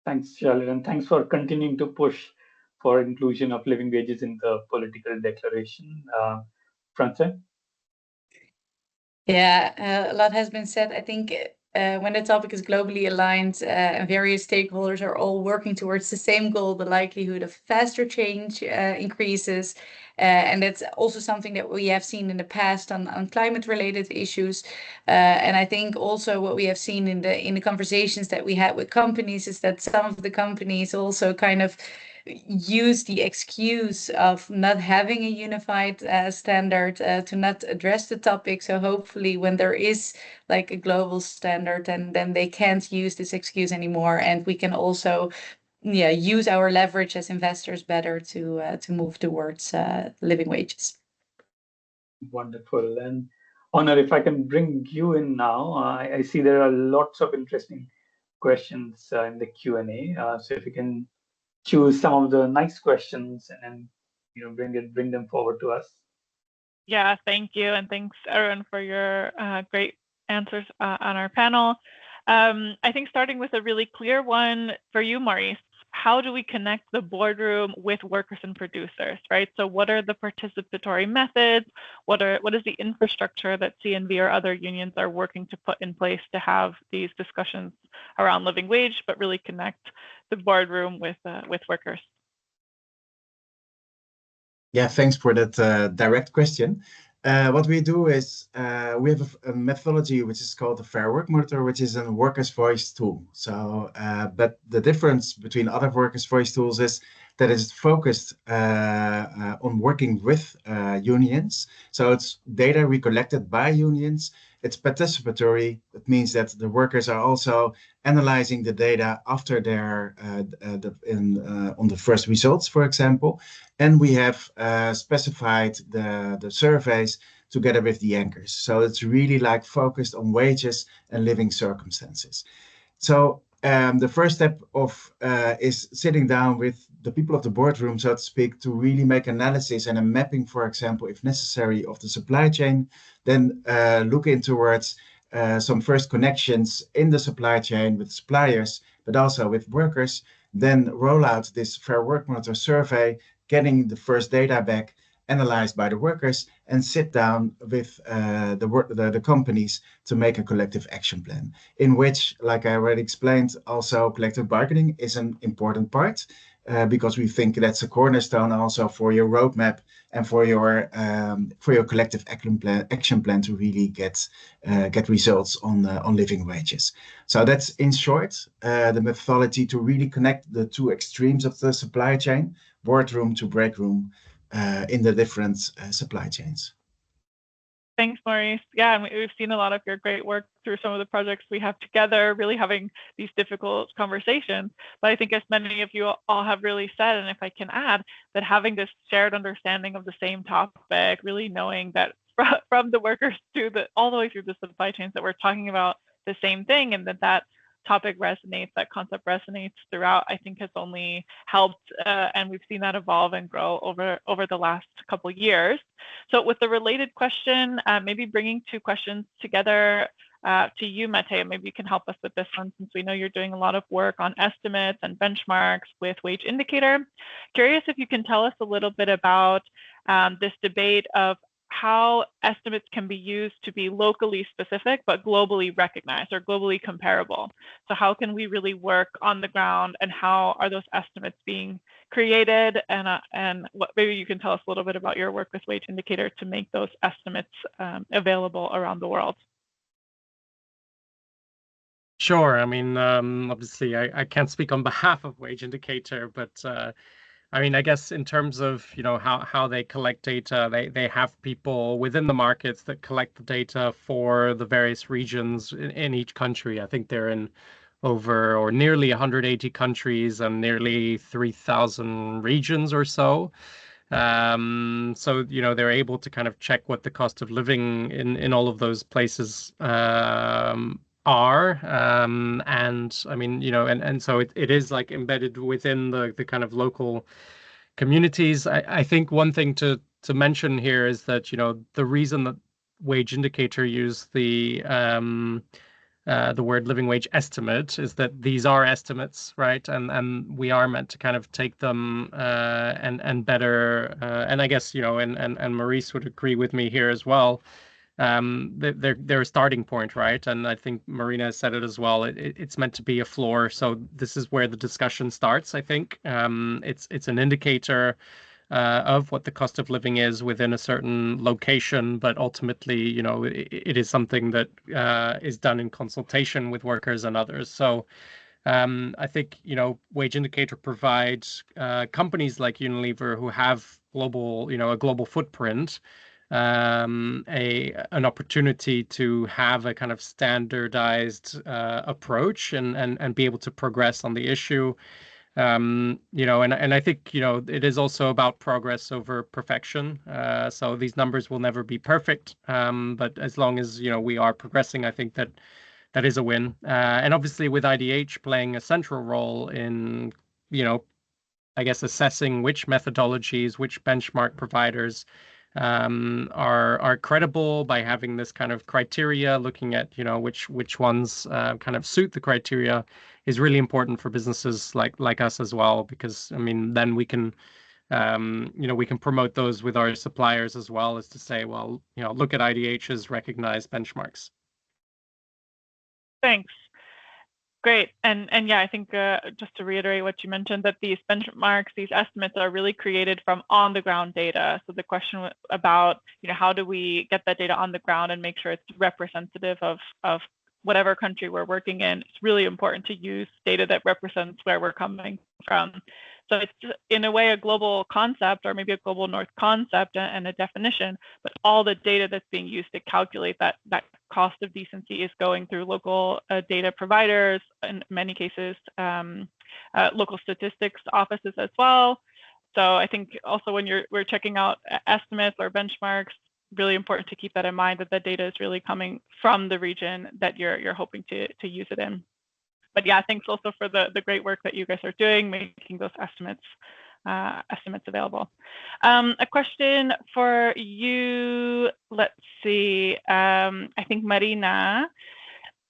Thanks, Charlotte, and thanks for continuing to push for inclusion of living wages in the political declaration. Fransje? Yeah, a lot has been said. I think when the topic is globally aligned and various stakeholders are all working towards the same goal, the likelihood of faster change increases. And that's also something that we have seen in the past on climate-related issues. And I think also what we have seen in the conversations that we had with companies is that some of the companies also kind of use the excuse of not having a unified standard to not address the topic. So hopefully when there is like a global standard, then they can't use this excuse anymore, and we can also use our leverage as investors better to move towards living wages. Wonderful. And Honor, if I can bring you in now, I see there are lots of interesting questions in the Q&A. So if you can choose some of the nice questions and bring them forward to us. Yeah, thank you, and thanks everyone for your great answers on our panel. I think starting with a really clear one for you, Maurice, how do we connect the boardroom with workers and producers, right? So what are the participatory methods? What is the infrastructure that CNV or other unions are working to put in place to have these discussions around living wage, but really connect the boardroom with workers? Yeah, thanks for that direct question. What we do is we have a methodology which is called the Fair Work Monitor, which is a workers' voice tool. So, but the difference between other workers' voice tools is that it's focused on working with unions. So it's data recollected by unions. It's participatory. It means that the workers are also analyzing the data after they're on the first results, for example. And we have specified the surveys together with the anchors. So it's really like focused on wages and living circumstances. So the first step is sitting down with the people of the boardroom, so to speak, to really make analysis and a mapping, for example, if necessary, of the supply chain. Then look in towards some first connections in the supply chain with suppliers, but also with workers. Then roll out this Fair Work Monitor survey, getting the first data back, analyzed by the workers, and sit down with the companies to make a collective action plan, in which, like I already explained, also collective bargaining is an important part, because we think that's a cornerstone also for your roadmap and for your collective action plan to really get results on living wages. So that's in short the methodology to really connect the two extremes of the supply chain, boardroom to break room in the different supply chains. Thanks, Maurice. Yeah, and we've seen a lot of your great work through some of the projects we have together, really having these difficult conversations. But I think as many of you all have really said, and if I can add, that having this shared understanding of the same topic, really knowing that from the workers to all the way through the supply chains that we're talking about the same thing, and that topic resonates, that concept resonates throughout, I think has only helped, and we've seen that evolve and grow over the last couple of years. So with the related question, maybe bringing two questions together to you, Matteo, maybe you can help us with this one, since we know you're doing a lot of work on estimates and benchmarks with Wage Indicator. Curious if you can tell us a little bit about this debate of how estimates can be used to be locally specific but globally recognized or globally comparable. So how can we really work on the ground, and how are those estimates being created? And what, maybe you can tell us a little bit about your work with Wage Indicator to make those estimates available around the world. Sure. I mean, obviously, I can't speak on behalf of Wage Indicator, but I mean, I guess in terms of, you know, how they collect data, they have people within the markets that collect the data for the various regions in each country. I think they're in over or nearly 180 countries and nearly 3,000 regions or so. So, you know, they're able to kind of check what the cost of living in all of those places are, and I mean, you know, and so it is like embedded within the kind of local communities. I think one thing to mention here is that, you know, the reason that Wage Indicator used the word living wage estimate is that these are estimates, right? And we are meant to kind of take them and better, and I guess, you know, and Maurice would agree with me here as well. They're a starting point, right? And I think Marina said it as well. It's meant to be a floor, so this is where the discussion starts. I think it's an indicator of what the cost of living is within a certain location, but ultimately, you know, it is something that is done in consultation with workers and others. So I think, you know, Wage Indicator provides companies like Unilever who have global, you know, a global footprint, an opportunity to have a kind of standardized approach and be able to progress on the issue. You know, and I think, you know, it is also about progress over perfection. So these numbers will never be perfect, but as long as, you know, we are progressing, I think that is a win. And obviously with IDH playing a central role in, you know, I guess assessing which methodologies, which benchmark providers are credible by having this kind of criteria, looking at, you know, which ones kind of suit the criteria, is really important for businesses like us as well, because I mean, then we can you know, we can promote those with our suppliers as well, as to say, well, you know, look at IDH's recognized benchmarks. Thanks. Great. And yeah, I think just to reiterate what you mentioned, that these benchmarks, these estimates are really created from on the ground data. So the question about, you know, how do we get that data on the ground and make sure it's representative of whatever country we're working in? It's really important to use data that represents where we're coming from. So it's in a way a global concept, or maybe a global north concept and a definition, but all the data that's being used to calculate that cost of decency is going through local data providers, in many cases local statistics offices as well. So I think also when we're checking out estimates or benchmarks, really important to keep that in mind, that the data is really coming from the region that you're hoping to use it in. But yeah, thanks also for the great work that you guys are doing, making those estimates available. A question for you, let's see, I think Marina.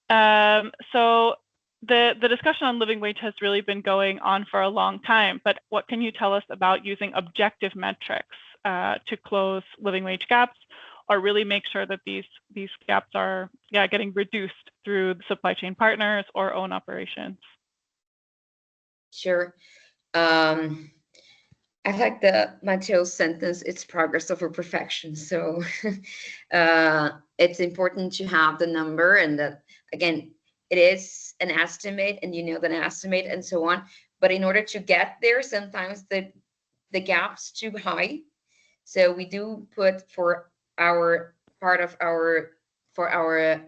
So the discussion on living wage has really been going on for a long time, but what can you tell us about using objective metrics to close living wage gaps, or really make sure that these gaps are getting reduced through the supply chain partners or own operations? Sure. I like the Matteo's sentence, it's progress over perfection. So it's important to have the number, and that, again, it is an estimate, and you know that an estimate and so on. But in order to get there, sometimes the the gap's too high. So we do put for our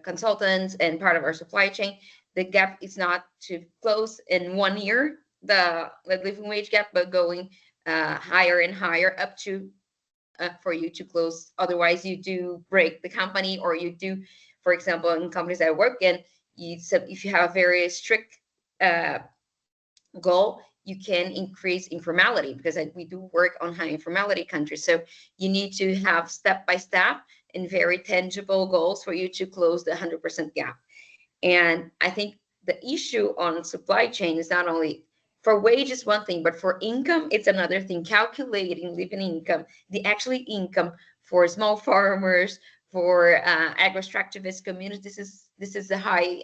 consultants and part of our supply chain, the gap is not to close in 1 year, the living wage gap, but going higher and higher up to for you to close. Otherwise, you do break the company, or you do, for example, in companies I work in, if you have a very strict goal, you can increase informality, because we do work on high informality countries. So you need to have step by step and very tangible goals for you to close the 100% gap. And I think the issue on supply chain is not only for wages one thing, but for income, it's another thing. Calculating living income, the actually income for small farmers, for agro-extractivist communities, this is a high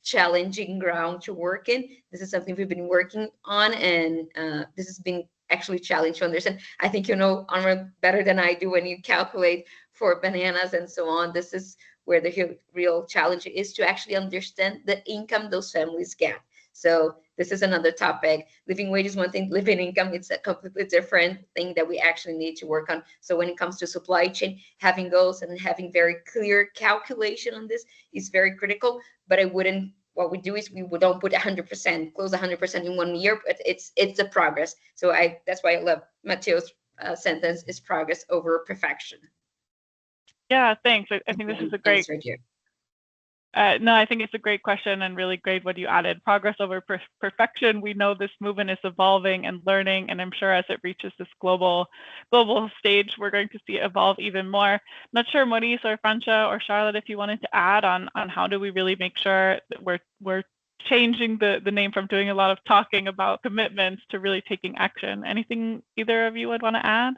challenging ground to work in. This is something we've been working on, and this has been actually challenging to understand. I think you know, Anwar, better than I do when you calculate for bananas and so on. This is where the real challenge is, to actually understand the income those families get. So this is another topic. Living wage is one thing, living income, it's a completely different thing that we actually need to work on. So when it comes to supply chain, having goals and having very clear calculation on this is very critical. But what we do is we don't put 100%, close 100% in 1 year, but it's a progress. So that's why I love Matteo's sentence, is progress over perfection. Yeah, thanks. I think this is a great. No, I think it's a great question, and really great what you added. Progress over perfection. We know this movement is evolving and learning, and I'm sure as it reaches this global stage, we're going to see it evolve even more. Not sure, Maurice or Fransje or Charlotte, if you wanted to add on how do we really make sure that we're changing the name from doing a lot of talking about commitments to really taking action. Anything either of you would want to add?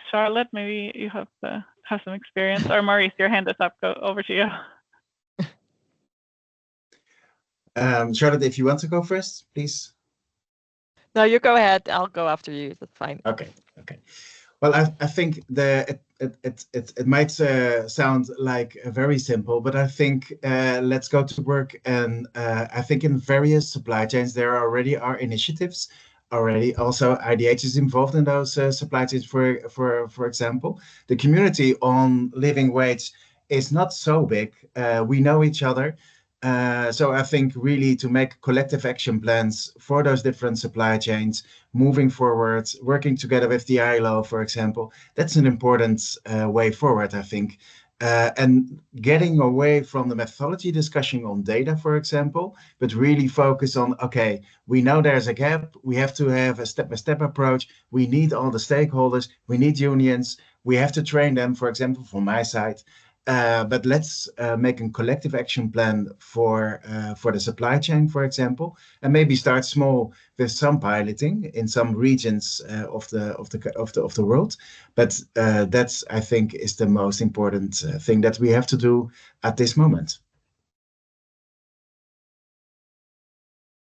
Charlotte, maybe you have some experience, or Maurice, your hand is up. Go over to you. Charlotte, if you want to go first, please. No, you go ahead. I'll go after you. That's fine. Okay. Well, I think it might sound like very simple, but I think let's go to work. And I think in various supply chains there already are initiatives. Already also IDH is involved in those supply chains. For example, the community on living wage is not so big. We know each other. So I think really to make collective action plans for those different supply chains moving forward, working together with the ILO, for example, that's an important way forward, I think. And getting away from the methodology discussion on data, for example, but really focus on, okay, we know there's a gap. We have to have a step-by-step approach. We need all the stakeholders. We need unions. We have to train them, for example, from my side. But let's make a collective action plan for the supply chain, for example, and maybe start small with some piloting in some regions of the world. But that's, I think, is the most important thing that we have to do at this moment.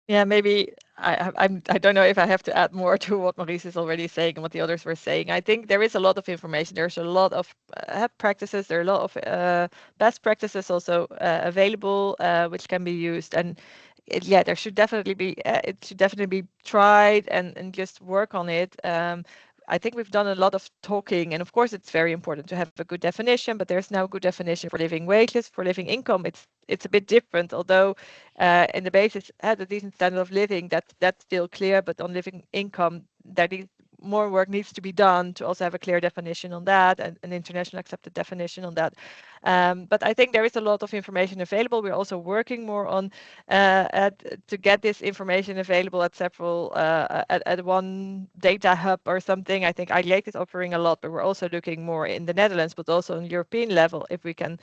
Yeah, maybe I don't know if I have to add more to what Maurice is already saying and what the others were saying. I think there is a lot of information. There's a lot of practices. There are a lot of best practices also available, which can be used. And there should definitely be it should definitely be tried and just work on it. I think we've done a lot of talking, and of course it's very important to have a good definition, but there's now a good definition for living wages. For living income, it's a bit different, although in the basis the decent standard of living, that's still clear, but on living income more work needs to be done to also have a clear definition on that and an international accepted definition on that. But I think there is a lot of information available. We're also working more on to get this information available at several at one data hub or something. I think IDH is offering a lot, but we're also looking more in the Netherlands, but also on European level, if we can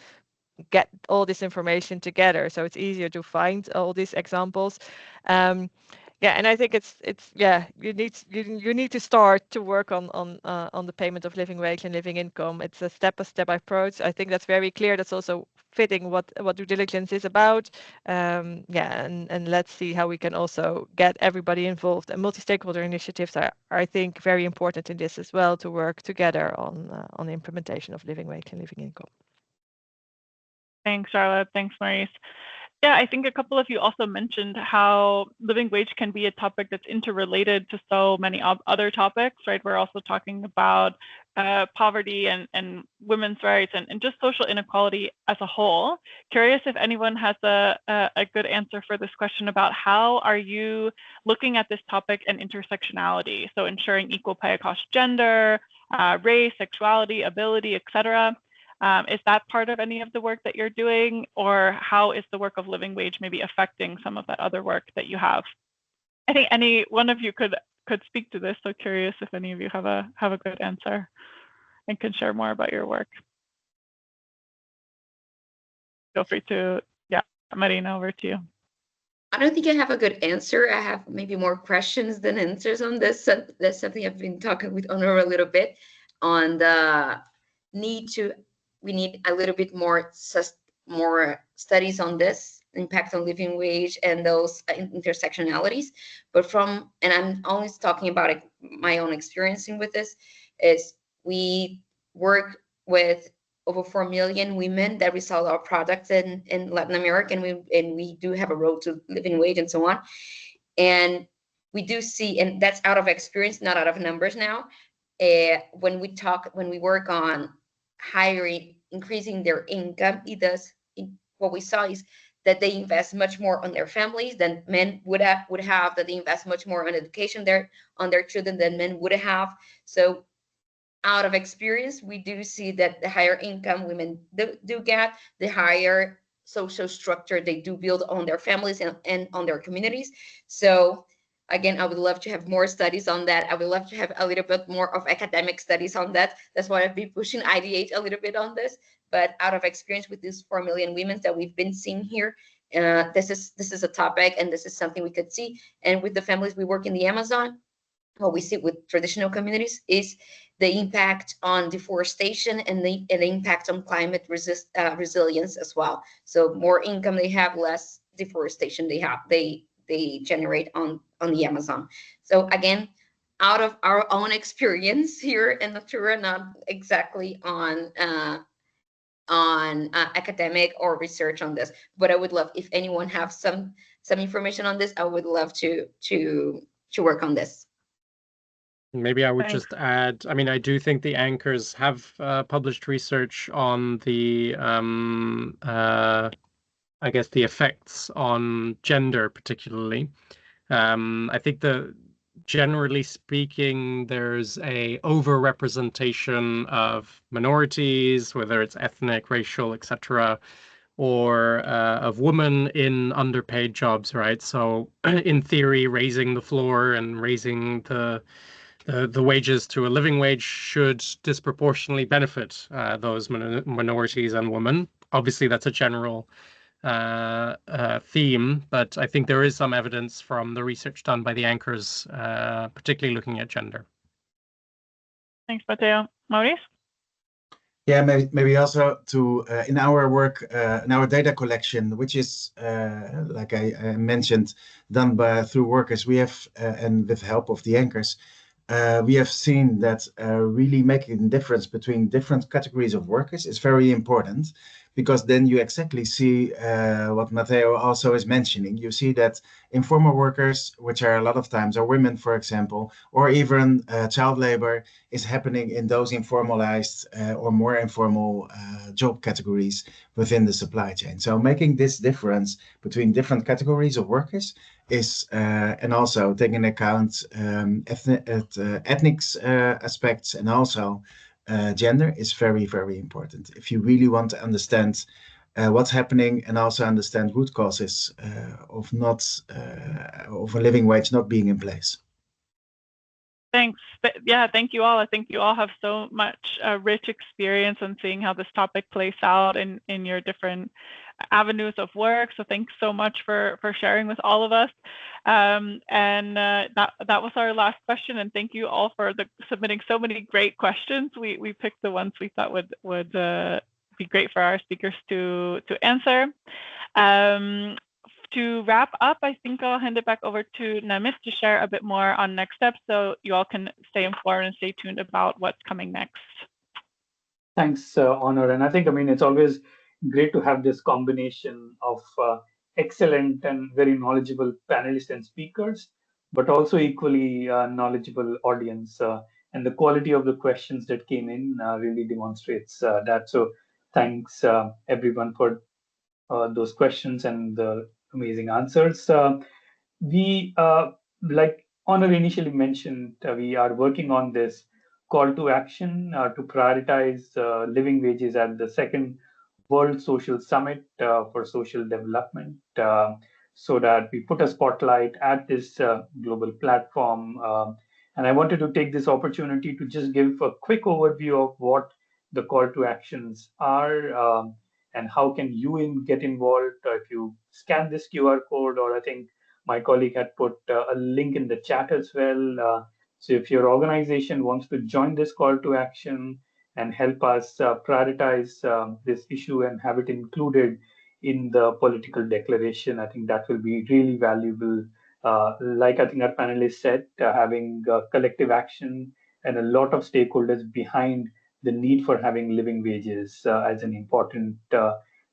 get all this information together, so it's easier to find all these examples. And I think you need to start to work on the payment of living wage and living income. It's a step-by-step approach. I think that's very clear. That's also fitting what due diligence is about. And let's see how we can also get everybody involved. And multi-stakeholder initiatives are, I think, very important in this as well, to work together on the implementation of living wage and living income. Thanks, Charlotte. Thanks, Maurice. Yeah, I think a couple of you also mentioned how living wage can be a topic that's interrelated to so many other topics, right? We're also talking about poverty and women's rights and just social inequality as a whole. Curious if anyone has a good answer for this question about how are you looking at this topic and intersectionality? So ensuring equal pay across gender, race, sexuality, ability, etc. Is that part of any of the work that you're doing, or how is the work of living wage maybe affecting some of that other work that you have? I think any one of you could speak to this. So curious if any of you have a good answer and can share more about your work. Feel free to, yeah, Marina, over to you. I don't think I have a good answer. I have maybe more questions than answers on this. So that's something I've been talking with Honor a little bit on the we need a little bit more studies on this impact on living wage and those intersectionalities. But and I'm always talking about my own experiencing with this, is we work with over 4 million women that resell our products in Latin America, and we do have a road to living wage and so on. And we do see, and that's out of experience, not out of numbers now. When we work on hiring, increasing their income, what we saw is that they invest much more on their families than men would have, that they invest much more on education on their children than men would have. So out of experience, we do see that the higher income women do get, the higher social structure they do build on their families and on their communities. So again, I would love to have more studies on that. I would love to have a little bit more of academic studies on that. That's why I've been pushing IDH a little bit on this. But out of experience with these 4 million women that we've been seeing here, this is a topic, and this is something we could see. And with the families we work in the Amazon, what we see with traditional communities is the impact on deforestation and the impact on climate resilience as well. So more income they have, less deforestation they generate on the Amazon. So again, out of our own experience here in Natura, not exactly on academic or research on this, but I would love, if anyone have some information on this, I would love to work on this. Maybe I would just add, I mean, I do think the anchors have published research on the, I guess, the effects on gender particularly. I think generally speaking, there's a overrepresentation of minorities, whether it's ethnic, racial, etc., or of women in underpaid jobs, right? So in theory, raising the floor and raising the wages to a living wage should disproportionately benefit those minorities and women. Obviously, that's a general theme, but I think there is some evidence from the research done by the anchors, particularly looking at gender. Thanks, Matteo. Maurice? Yeah, maybe also to in our work, in our data collection, which is like I mentioned, done through workers, we have and with the help of the anchors, we have seen that really making a difference between different categories of workers is very important, because then you exactly see what Matteo also is mentioning. You see that informal workers, which are a lot of times are women, for example, or even child labor, is happening in those informalized or more informal job categories within the supply chain. So making this difference between different categories of workers is, and also taking into account ethnic aspects and also gender is very, very important if you really want to understand what's happening and also understand root causes of a living wage not being in place. Thanks. Yeah, thank you all. I think you all have so much rich experience in seeing how this topic plays out in your different avenues of work. So thanks so much for sharing with all of us. And that was our last question. And thank you all for submitting so many great questions. We picked the ones we thought would be great for our speakers to answer. To wrap up, I think I'll hand it back over to Namit to share a bit more on next steps, so you all can stay informed and stay tuned about what's coming next. Thanks, Honor. And I think, it's always great to have this combination of excellent and very knowledgeable panelists and speakers, but also equally knowledgeable audience. And the quality of the questions that came in really demonstrates that. So thanks everyone for those questions and the amazing answers. We, like Honor initially mentioned, we are working on this call to action to prioritize living wages at the second World Social Summit for Social Development, so that we put a spotlight at this global platform. And I wanted to take this opportunity to just give a quick overview of what the call to actions are, and how can you get involved. If you scan this QR code, or I think my colleague had put a link in the chat as well. So if your organization wants to join this call to action and help us prioritize this issue and have it included in the political declaration, I think that will be really valuable. Like I think our panelists said, having collective action and a lot of stakeholders behind the need for having living wages as an important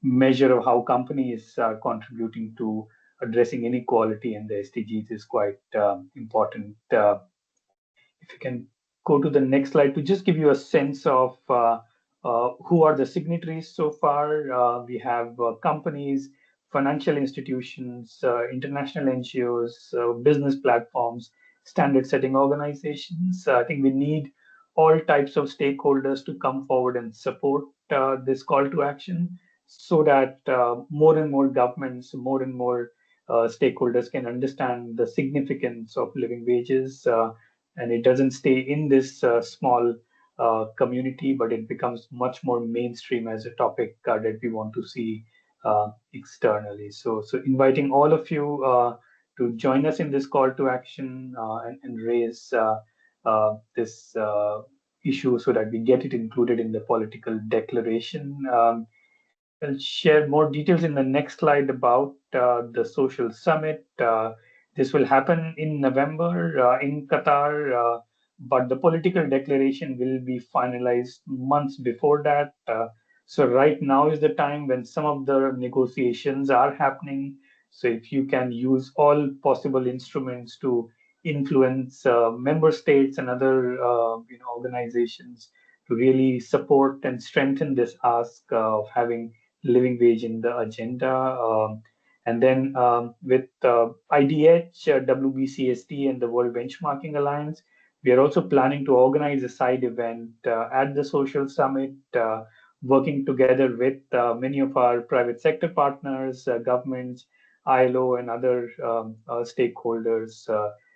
measure of how companies are contributing to addressing inequality in the SDGs is quite important. If you can go to the next slide to just give you a sense of who are the signatories so far. We have companies, financial institutions, international NGOs, business platforms, standard setting organizations. I think we need all types of stakeholders to come forward and support this call to action, so that more and more governments, more and more stakeholders can understand the significance of living wages, and it doesn't stay in this small community, but it becomes much more mainstream as a topic that we want to see externally. So inviting all of you to join us in this call to action and raise this issue so that we get it included in the political declaration. I'll share more details in the next slide about the social summit. This will happen in November in Qatar, but the political declaration will be finalized months before that. So right now is the time when some of the negotiations are happening. So if you can use all possible instruments to influence member states and other organizations to really support and strengthen this ask of having living wage in the agenda. And then with IDH, WBCST, and the World Benchmarking Alliance, we are also planning to organize a side event at the Social Summit, working together with many of our private sector partners, governments, ILO, and other stakeholders.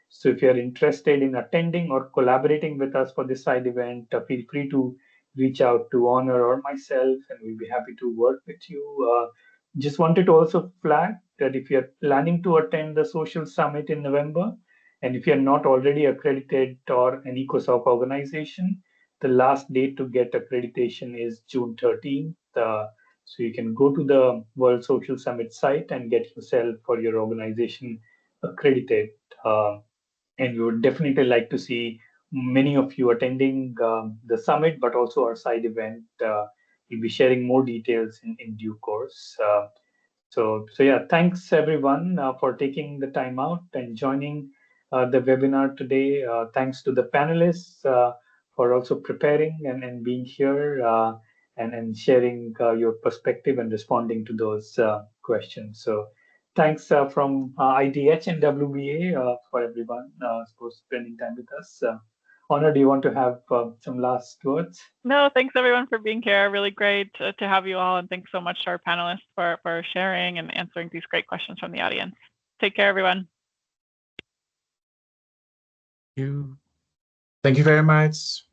So if you're interested in attending or collaborating with us for this side event, feel free to reach out to Honor or myself, and we'll be happy to work with you. Just wanted to also flag that if you're planning to attend the Social Summit in November, and if you're not already accredited or an EcoSoc organization, the last date to get accreditation is June 13th. So you can go to the World Social Summit site and get yourself or your organization accredited. And we would definitely like to see many of you attending the summit, but also our side event. We'll be sharing more details in due course. So yeah, thanks everyone for taking the time out and joining the webinar today. Thanks to the panelists for also preparing and being here and sharing your perspective and responding to those questions. So thanks from IDH and WBA for everyone spending time with us. Honor, do you want to have some last words? No, thanks everyone for being here. Really great to have you all, and thanks so much to our panelists for sharing and answering these great questions from the audience. Take care, everyone. Thank you very much.